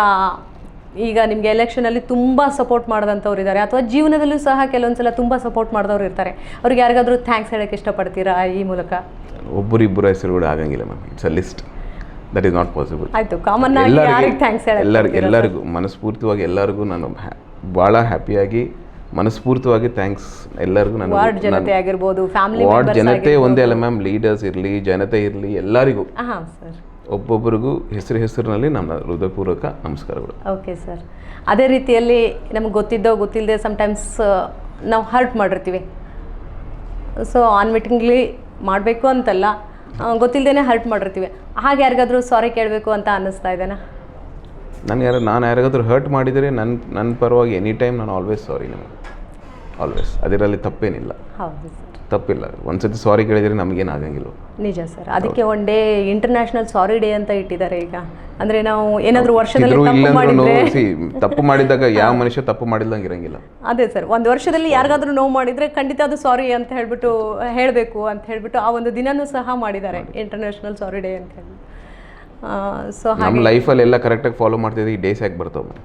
ಈಗ ನಿಮಗೆ ಎಲೆಕ್ಷನಲ್ಲಿ ತುಂಬ ಸಪೋರ್ಟ್ ಮಾಡಿದಂಥವ್ರು ಇದ್ದಾರೆ, ಅಥವಾ ಜೀವನದಲ್ಲೂ ಸಹ ಕೆಲವೊಂದು ಸಲ ತುಂಬ ಸಪೋರ್ಟ್ ಮಾಡಿದವ್ರು ಇರ್ತಾರೆ. ಅವ್ರಿಗೆ ಯಾರಿಗಾದ್ರೂ ಥ್ಯಾಂಕ್ಸ್ ಹೇಳೋಕ್ಕೆ ಇಷ್ಟಪಡ್ತೀರಾ ಈ ಮೂಲಕ? ಒಬ್ಬರಿಬ್ಬರು ಹೆಸರು ಕೂಡ ಆಗಂಗಿಲ್ಲ ma'am. It's a list, that is not possible. ಆಯಿತು, ಕಾಮನ್ ಆಗಿ ಯಾರಿಗೆ ಥ್ಯಾಂಕ್ಸ್ ಹೇಳೋಕ್ಕೆ? ಎಲ್ಲರಿಗೂ ಮನಸ್ಫೂರ್ತಿವಾಗಿ ಎಲ್ಲರಿಗೂ ನಾನು ಭಾಳ ಹ್ಯಾಪಿಯಾಗಿ ಮನಸ್ಫೂರ್ತಿಯಾಗಿ ಥ್ಯಾಂಕ್ಸ್ ಎಲ್ಲರಿಗೂ. ನಾನು ವಾರ್ಡ್ ಜನತೆ ಆಗಿರ್ಬೋದು, ಫ್ಯಾಮಿಲಿ ವಾರ್ಡ್ ಜನತೆ ಒಂದೇ ಅಲ್ಲ ಮ್ಯಾಮ್, ಲೀಡರ್ಸ್ ಇರಲಿ, ಜನತೆ ಇರಲಿ, ಎಲ್ಲರಿಗೂ ಸರ್ ಒಬ್ಬೊಬ್ಬರಿಗೂ ಹೆಸರಿನಲ್ಲಿ ನಮ್ಮ ಹೃದಯಪೂರ್ವಕ ನಮಸ್ಕಾರಗಳು. Okay sir. ಅದೇ ರೀತಿಯಲ್ಲಿ ನಮ್ಗೆ ಗೊತ್ತಿದ್ದೋ ಗೊತ್ತಿಲ್ಲದೆ ಸಮ್ಟೈಮ್ಸ್ ನಾವು ಹರ್ಟ್ ಮಾಡಿರ್ತೀವಿ. ಸೊ ಅನ್ವಿಟಿಂಗ್ಲಿ ಮಾಡಬೇಕು ಅಂತಲ್ಲ, ಗೊತ್ತಿಲ್ಲದೇ ಹರ್ಟ್ ಮಾಡಿರ್ತೀವಿ. ಹಾಗೆ ಯಾರಿಗಾದ್ರೂ ಸಾರಿ ಕೇಳಬೇಕು ಅಂತ ಅನ್ನಿಸ್ತಾ ಇದ್ದೇನಾ? ನಾನು ಯಾರಿಗಾದ್ರೂ ಹರ್ಟ್ ಮಾಡಿದರೆ ನನ್ನ ಪರವಾಗಿ ಎನಿ ಟೈಮ್ ನಾನು ಆಲ್ವೇಸ್ ಸಾರಿ ನಮಗೆ, ಆಲ್ವೇಸ್. ಅದರಲ್ಲಿ ತಪ್ಪೇನಿಲ್ಲ. ಹೌದು ಸರ್, ತಪ್ಪಿಲ್ಲ. ಒಂದ್ಸತಿ ಸಾರಿ ಕೇಳಿದರೆ ನಮಗೇನು ಆಗಂಗಿಲ್ಲ. ನಿಜ ಸರ್. ಅದಕ್ಕೆ ಒನ್ ಡೇ ಇಂಟರ್ನ್ಯಾಷನಲ್ ಸಾರಿ ಡೇ ಅಂತ ಇಟ್ಟಿದ್ದಾರೆ ಈಗ. ಅಂದರೆ ನಾವು ಏನಾದರೂ ವರ್ಷದಲ್ಲಿ ತಪ್ಪು ಮಾಡಿದಾಗ ಯಾವ ಮನುಷ್ಯ ತಪ್ಪು ಮಾಡಿದಂಗೆ ಇರಂಗಿಲ್ಲ. ಅದೇ ಸರ್, ಒಂದು ವರ್ಷದಲ್ಲಿ ಯಾರಿಗಾದ್ರೂ ನೋವು ಮಾಡಿದರೆ ಖಂಡಿತ ಅದು ಸಾರಿ ಅಂತ ಹೇಳ್ಬಿಟ್ಟು ಹೇಳಬೇಕು ಅಂತ ಹೇಳ್ಬಿಟ್ಟು ಆ ಒಂದು ದಿನನೂ ಸಹ ಮಾಡಿದ್ದಾರೆ, ಇಂಟರ್ನ್ಯಾಷನಲ್ ಸಾರಿ ಡೇ ಅಂತ ಹೇಳಿ. ಸೊ ನಮ್ಮ ಲೈಫಲ್ಲಿ ಎಲ್ಲ ಕರೆಕ್ಟಾಗಿ ಫಾಲೋ ಮಾಡ್ತಿದ್ರೆ ಈ ಡೇಸ್ ಯಾಕೆ ಬರ್ತವೆ?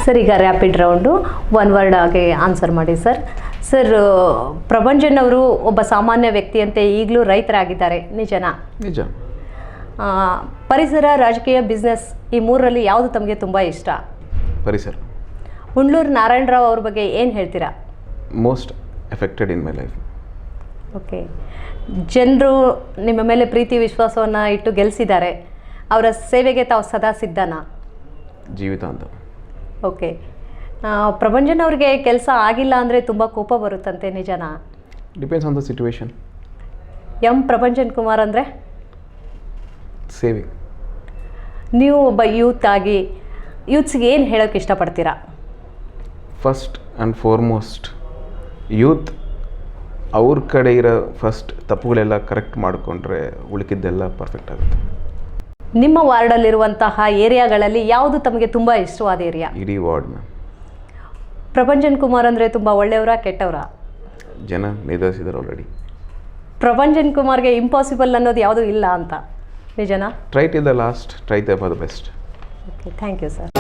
ಸರ್, ಈಗ ರ್ಯಾಪಿಡ್ ರೌಂಡು, ಒನ್ ವರ್ಡ್ ಆಗಿ ಆನ್ಸರ್ ಮಾಡಿ ಸರ್. ಸರ್, ಪ್ರಭಂಜನ್ ಅವರು ಒಬ್ಬ ಸಾಮಾನ್ಯ ವ್ಯಕ್ತಿಯಂತೆ ಈಗಲೂ ರೈತರಾಗಿದ್ದಾರೆ, ನಿಜನಾ? ನಿಜ. ಪರಿಸರ, ರಾಜಕೀಯ, ಬಿಸ್ನೆಸ್, ಈ ಮೂರರಲ್ಲಿ ಯಾವುದು ತಮಗೆ ತುಂಬ ಇಷ್ಟ? ಪರಿಸರ. ಹುಂಡ್ಲೂರು ನಾರಾಯಣರಾವ್ ಅವ್ರ ಬಗ್ಗೆ ಏನು ಹೇಳ್ತೀರಾ? Most affected in my life. Okay. ಜನರು ನಿಮ್ಮ ಮೇಲೆ ಪ್ರೀತಿ ವಿಶ್ವಾಸವನ್ನು ಇಟ್ಟು ಗೆಲ್ಲಿಸಿದ್ದಾರೆ, ಅವರ ಸೇವೆಗೆ ತಾವು ಸದಾ ಸಿದ್ಧನಾ? ಜೀವಿತ ಅಂತ. ಓಕೆ. ಪ್ರಭಂಜನ್ ಅವ್ರಿಗೆ ಕೆಲಸ ಆಗಿಲ್ಲ ಅಂದರೆ ತುಂಬ ಕೋಪ ಬರುತ್ತಂತೆ, ನಿಜನಾ? Depends on the situation. Prabhanjan Kumar ಅಂದರೆ ಸೇವಿಂಗ್. ನೀವು ಒಬ್ಬ ಯೂತ್ ಆಗಿ ಯೂತ್ಸ್ಗೆ ಏನು ಹೇಳೋಕ್ಕೆ ಇಷ್ಟಪಡ್ತೀರಾ? ಫಸ್ಟ್ ಆ್ಯಂಡ್ ಫಾರ್ಮೋಸ್ಟ್, ಯೂತ್ ಅವ್ರ ಕಡೆ ಇರೋ ಫಸ್ಟ್ ತಪ್ಪುಗಳೆಲ್ಲ ಕರೆಕ್ಟ್ ಮಾಡಿಕೊಂಡ್ರೆ ಉಳಿಕಿದ್ದೆಲ್ಲ ಪರ್ಫೆಕ್ಟ್ ಆಗುತ್ತೆ. ನಿಮ್ಮ ವಾರ್ಡಲ್ಲಿರುವಂತಹ ಏರಿಯಾಗಳಲ್ಲಿ ಯಾವುದು ತಮಗೆ ತುಂಬ ಇಷ್ಟವಾದ ಏರಿಯಾ? ಇಡೀ ವಾರ್ಡ್ ಮ್ಯಾಮ್. ಪ್ರಭಂಜನ್ ಕುಮಾರ್ ಅಂದರೆ ತುಂಬ ಒಳ್ಳೆಯವರಾ ಕೆಟ್ಟವರಾ? ಜನ ನಿರ್ಧರಿಸಿದ್ದಾರೆ ಆಲ್ರೆಡಿ. ಪ್ರಪಂಚನ್ ಕುಮಾರ್ಗೆ ಇಂಪಾಸಿಬಲ್ ಅನ್ನೋದು ಯಾವುದೂ ಇಲ್ಲ ಅಂತ, ನಿಜನಾ? Try till the last, try for the best. Okay, thank you sir.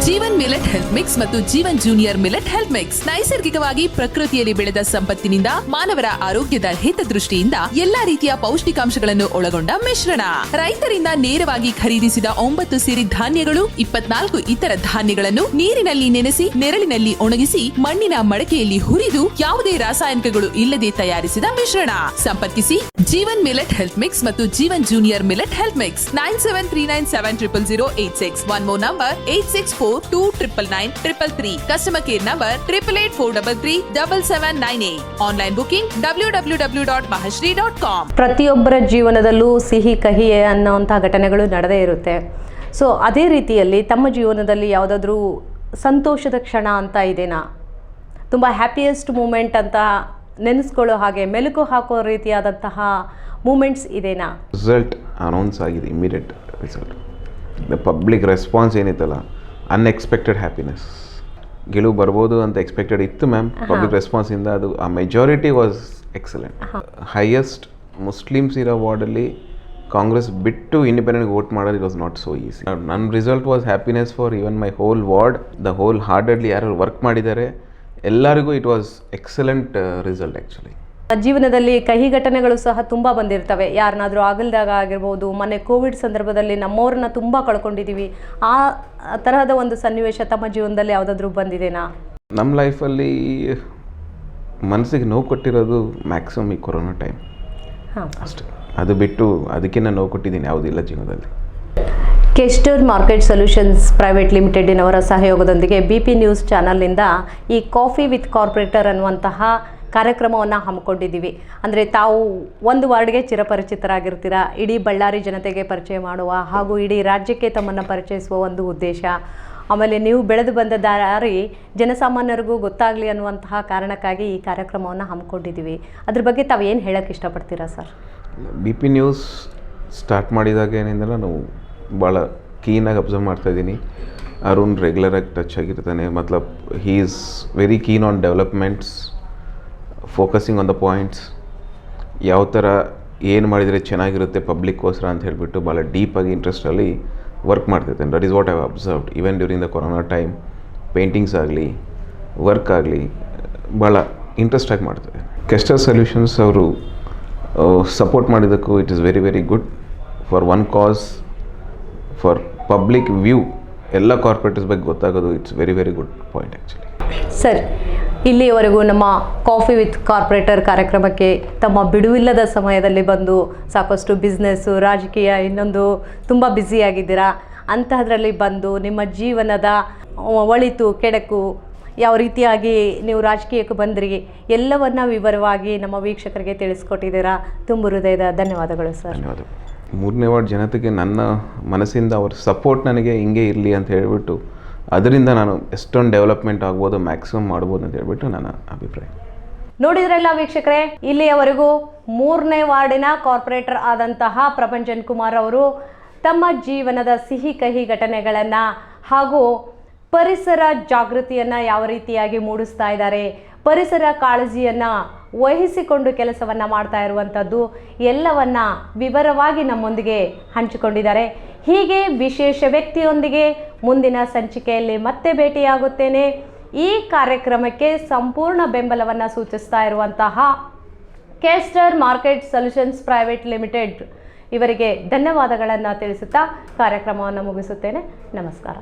Jeevan millet health mix ಮತ್ತು Jeevan junior millet health mix ನೈಸರ್ಗಿಕವಾಗಿ ಪ್ರಕೃತಿಯಲ್ಲಿ ಬೆಳೆದ ಸಂಪತ್ತಿನಿಂದ ಮಾನವರ ಆರೋಗ್ಯದ ಹಿತದೃಷ್ಟಿಯಿಂದ ಎಲ್ಲಾ ರೀತಿಯ ಪೌಷ್ಟಿಕಾಂಶಗಳನ್ನು ಒಳಗೊಂಡ ಮಿಶ್ರಣ. ರೈತರಿಂದ ನೇರವಾಗಿ ಖರೀದಿಸಿದ 9 ಸಿರಿಧಾನ್ಯಗಳು, 24 ಇತರ ಧಾನ್ಯಗಳನ್ನು ನೀರಿನಲ್ಲಿ ನೆನೆಸಿ ನೆರಳಿನಲ್ಲಿ ಒಣಗಿಸಿ ಮಣ್ಣಿನ ಮಡಕೆಯಲ್ಲಿ ಹುರಿದು ಯಾವುದೇ ರಾಸಾಯನಿಕಗಳು ಇಲ್ಲದೆ ತಯಾರಿಸಿದ ಮಿಶ್ರಣ. ಸಂಪರ್ಕಿಸಿ ಜೀವನ್ ಮಿಲೆಟ್ ಹೆಲ್ತ್ ಮಿಕ್ಸ್ ಮತ್ತು Jeevan junior millet health mix 9739700086. One more number 8642999933. Customer care number 8884337798. Online booking www.mahashri.com. ಪ್ರತಿಯೊಬ್ಬರ ಜೀವನದಲ್ಲೂ ಸಿಹಿ ಕಹಿ ಅನ್ನೋಂಥ ಘಟನೆಗಳು ನಡೆದೇ ಇರುತ್ತೆ. ಸೊ ಅದೇ ರೀತಿಯಲ್ಲಿ ತಮ್ಮ ಜೀವನದಲ್ಲಿ ಯಾವುದಾದ್ರೂ ಸಂತೋಷದ ಕ್ಷಣ ಅಂತ ಇದೆನಾ? ತುಂಬ ಹ್ಯಾಪಿಯೆಸ್ಟ್ ಮೂಮೆಂಟ್ ಅಂತ ನೆನೆಸ್ಕೊಳ್ಳೋ ಹಾಗೆ ಮೆಲುಕು ಹಾಕೋ ರೀತಿಯಾದಂತಹ ಮೂಮೆಂಟ್ಸ್ ಇದೆನಾ? ರಿಸಲ್ಟ್ ಅನೌನ್ಸ್ ಆಗಿದೆ, immediate result. The public response ಏನಿತ್ತಲ್ಲ, ಅನ್ಎಕ್ಸ್ಪೆಕ್ಟೆಡ್ ಹ್ಯಾಪಿನೆಸ್. ಗೆಲುವು ಬರ್ಬೋದು ಅಂತ ಎಕ್ಸ್ಪೆಕ್ಟೆಡ್ ಇತ್ತು ಮ್ಯಾಮ್. ಪಬ್ಲಿಕ್ ರೆಸ್ಪಾನ್ಸಿಂದ ಅದು ಆ majority was excellent. Highest Muslims ಇರೋ ವಾರ್ಡಲ್ಲಿ ಕಾಂಗ್ರೆಸ್ ಬಿಟ್ಟು ಇಂಡಿಪೆಂಡೆಂಟ್ ವೋಟ್ ಮಾಡೋದು it was not so easy. ನನ್ನ result was happiness for even my whole ward. The wholeheartedly ಯಾರು ವರ್ಕ್ ಮಾಡಿದ್ದಾರೆ ಎಲ್ಲರಿಗೂ it was excellent result actually. ಜೀವನದಲ್ಲಿ ಕಹಿ ಘಟನೆಗಳು ಸಹ ತುಂಬ ಬಂದಿರ್ತವೆ. ಯಾರನ್ನಾದರೂ ಆಗಲ್ದಾಗ ಆಗಿರ್ಬೋದು, ಮೊನ್ನೆ ಕೋವಿಡ್ ಸಂದರ್ಭದಲ್ಲಿ ನಮ್ಮವ್ರನ್ನ ತುಂಬ ಕಳ್ಕೊಂಡಿದ್ದೀವಿ. ಆ ತರಹದ ಒಂದು ಸನ್ನಿವೇಶ ತಮ್ಮ ಜೀವನದಲ್ಲಿ ಯಾವುದಾದ್ರೂ ಬಂದಿದೆನಾ? ನಮ್ಮ ಲೈಫಲ್ಲಿ ಮನಸ್ಸಿಗೆ ನೋವು ಕೊಟ್ಟಿರೋದು ಮ್ಯಾಕ್ಸಿಮಮ್ ಈ ಕೊರೋನಾ ಟೈಮ್ ಅಷ್ಟೇ. ಅದು ಬಿಟ್ಟು ಅದಕ್ಕಿಂತ ನೋವು ಕೊಟ್ಟಿದ್ದೀನಿ ಯಾವುದಿಲ್ಲ ಜೀವನದಲ್ಲಿ. ಕೆಸ್ಟರ್ ಮಾರ್ಕೆಟ್ ಸೊಲ್ಯೂಷನ್ಸ್ ಪ್ರೈವೇಟ್ ಲಿಮಿಟೆಡಿನವರ ಸಹಯೋಗದೊಂದಿಗೆ BP ನ್ಯೂಸ್ ಚಾನಲ್ನಿಂದ ಈ ಕಾಫಿ ವಿತ್ ಕಾರ್ಪೊರೇಟರ್ ಅನ್ನುವಂತಹ ಕಾರ್ಯಕ್ರಮವನ್ನು ಹಮ್ಮಿಕೊಂಡಿದ್ದೀವಿ. ಅಂದರೆ ತಾವು ಒಂದು ವಾರ್ಡ್ಗೆ ಚಿರಪರಿಚಿತರಾಗಿರ್ತೀರ, ಇಡೀ ಬಳ್ಳಾರಿ ಜನತೆಗೆ ಪರಿಚಯ ಮಾಡುವ ಹಾಗೂ ಇಡೀ ರಾಜ್ಯಕ್ಕೆ ತಮ್ಮನ್ನು ಪರಿಚಯಿಸುವ ಒಂದು ಉದ್ದೇಶ. ಆಮೇಲೆ ನೀವು ಬೆಳೆದು ಬಂದ ದಾರಿ ಜನಸಾಮಾನ್ಯರಿಗೂ ಗೊತ್ತಾಗಲಿ ಅನ್ನುವಂತಹ ಕಾರಣಕ್ಕಾಗಿ ಈ ಕಾರ್ಯಕ್ರಮವನ್ನು ಹಮ್ಮಿಕೊಂಡಿದ್ದೀವಿ. ಅದ್ರ ಬಗ್ಗೆ ತಾವು ಏನು ಹೇಳೋಕ್ಕೆ ಇಷ್ಟಪಡ್ತೀರಾ ಸರ್? BP ನ್ಯೂಸ್ ಸ್ಟಾರ್ಟ್ ಮಾಡಿದಾಗ ಏನೆಂದರೆ ನಾನು ಭಾಳ ಕೀನಾಗಿ ಅಬ್ಸರ್ವ್ ಮಾಡ್ತಾಯಿದ್ದೀನಿ. ಅರುಣ್ ರೆಗ್ಯುಲರಾಗಿ ಟಚ್ ಆಗಿರ್ತಾನೆ. ಮತ್ಲಬ್ he is very keen on developments, focusing on the points. ಯಾವ ಥರ ಏನು ಮಾಡಿದರೆ ಚೆನ್ನಾಗಿರುತ್ತೆ ಪಬ್ಲಿಕ್ಕೋಸ್ಕರ ಅಂತ ಹೇಳಿಬಿಟ್ಟು ಭಾಳ ಡೀಪಾಗಿ ಇಂಟ್ರೆಸ್ಟಲ್ಲಿ ವರ್ಕ್ ಮಾಡ್ತಿರ್ತಾನೆ. That is what I have observed even during the corona time. Paintings ಆಗಲಿ, ವರ್ಕ್ ಆಗಲಿ ಭಾಳ ಇಂಟ್ರೆಸ್ಟಾಗಿ ಮಾಡ್ತಾರೆ. ಕೆಸ್ಟರ್ ಸೊಲ್ಯೂಷನ್ಸ್ ಅವರು ಸಪೋರ್ಟ್ ಮಾಡಿದ್ದಕ್ಕೂ it is very very good for one cause, for public view. ಎಲ್ಲ ಕಾರ್ಪೊರೇಟರ್ಸ್ ಬಗ್ಗೆ ಗೊತ್ತಾಗೋದು it's very very good point actually. Sir, ಇಲ್ಲಿಯವರೆಗೂ ನಮ್ಮ ಕಾಫಿ ವಿತ್ ಕಾರ್ಪೊರೇಟರ್ ಕಾರ್ಯಕ್ರಮಕ್ಕೆ ತಮ್ಮ ಬಿಡುವಿಲ್ಲದ ಸಮಯದಲ್ಲಿ ಬಂದು ಸಾಕಷ್ಟು ಬಿಸ್ನೆಸ್ಸು, ರಾಜಕೀಯ, ಇನ್ನೊಂದು ತುಂಬ ಬ್ಯುಸಿಯಾಗಿದ್ದೀರಾ. ಅಂತಹದ್ರಲ್ಲಿ ಬಂದು ನಿಮ್ಮ ಜೀವನದ ಒಳಿತು ಕೆಡಕು, ಯಾವ ರೀತಿಯಾಗಿ ನೀವು ರಾಜಕೀಯಕ್ಕೆ ಬಂದ್ರಿ, ಎಲ್ಲವನ್ನ ವಿವರವಾಗಿ ನಮ್ಮ ವೀಕ್ಷಕರಿಗೆ ತಿಳಿಸ್ಕೊಟ್ಟಿದ್ದೀರಾ. ತುಂಬ ಹೃದಯದ ಧನ್ಯವಾದಗಳು ಸರ್. ಧನ್ಯವಾದ. 3ನೇ ವಾರ್ಡ್ ಜನತೆಗೆ ನನ್ನ ಮನಸ್ಸಿಂದ ಅವ್ರ ಸಪೋರ್ಟ್ ನನಗೆ ಹಿಂಗೆ ಇರಲಿ ಅಂತ ಹೇಳಿಬಿಟ್ಟು ಅದರಿಂದ ನಾನು ಎಷ್ಟೊಂದು ಡೆವಲಪ್ಮೆಂಟ್ ಆಗ್ಬೋದು, ಮ್ಯಾಕ್ಸಿಮಮ್ ಮಾಡ್ಬೋದು ಅಂತ ಹೇಳ್ಬಿಟ್ಟು ನನ್ನ ಅಭಿಪ್ರಾಯ. ನೋಡಿದ್ರಲ್ಲ ವೀಕ್ಷಕರೇ, ಇಲ್ಲಿಯವರೆಗೂ 3ನೇ ವಾರ್ಡಿನ ಕಾರ್ಪೊರೇಟರ್ ಆದಂತಹ ಪ್ರಪಂಚನ್ ಕುಮಾರ್ ಅವರು ತಮ್ಮ ಜೀವನದ ಸಿಹಿ ಕಹಿ ಘಟನೆಗಳನ್ನು ಹಾಗೂ ಪರಿಸರ ಜಾಗೃತಿಯನ್ನು ಯಾವ ರೀತಿಯಾಗಿ ಮೂಡಿಸ್ತಾ ಇದ್ದಾರೆ, ಪರಿಸರ ಕಾಳಜಿಯನ್ನು ವಹಿಸಿಕೊಂಡು ಕೆಲಸವನ್ನು ಮಾಡ್ತಾ ಇರುವಂಥದ್ದು ಎಲ್ಲವನ್ನ ವಿವರವಾಗಿ ನಮ್ಮೊಂದಿಗೆ ಹಂಚಿಕೊಂಡಿದ್ದಾರೆ. ಹೀಗೆ ವಿಶೇಷ ವ್ಯಕ್ತಿಯೊಂದಿಗೆ ಮುಂದಿನ ಸಂಚಿಕೆಯಲ್ಲಿ ಮತ್ತೆ ಭೇಟಿಯಾಗುತ್ತೇನೆ. ಈ ಕಾರ್ಯಕ್ರಮಕ್ಕೆ ಸಂಪೂರ್ಣ ಬೆಂಬಲವನ್ನು ಸೂಚಿಸ್ತಾ ಇರುವಂತಹ ಕೆಸ್ಟರ್ ಮಾರ್ಕೆಟ್ ಸೊಲ್ಯೂಷನ್ಸ್ ಪ್ರೈವೇಟ್ ಲಿಮಿಟೆಡ್ ಇವರಿಗೆ ಧನ್ಯವಾದಗಳನ್ನು ತಿಳಿಸುತ್ತಾ ಕಾರ್ಯಕ್ರಮವನ್ನು ಮುಗಿಸುತ್ತೇನೆ. ನಮಸ್ಕಾರ.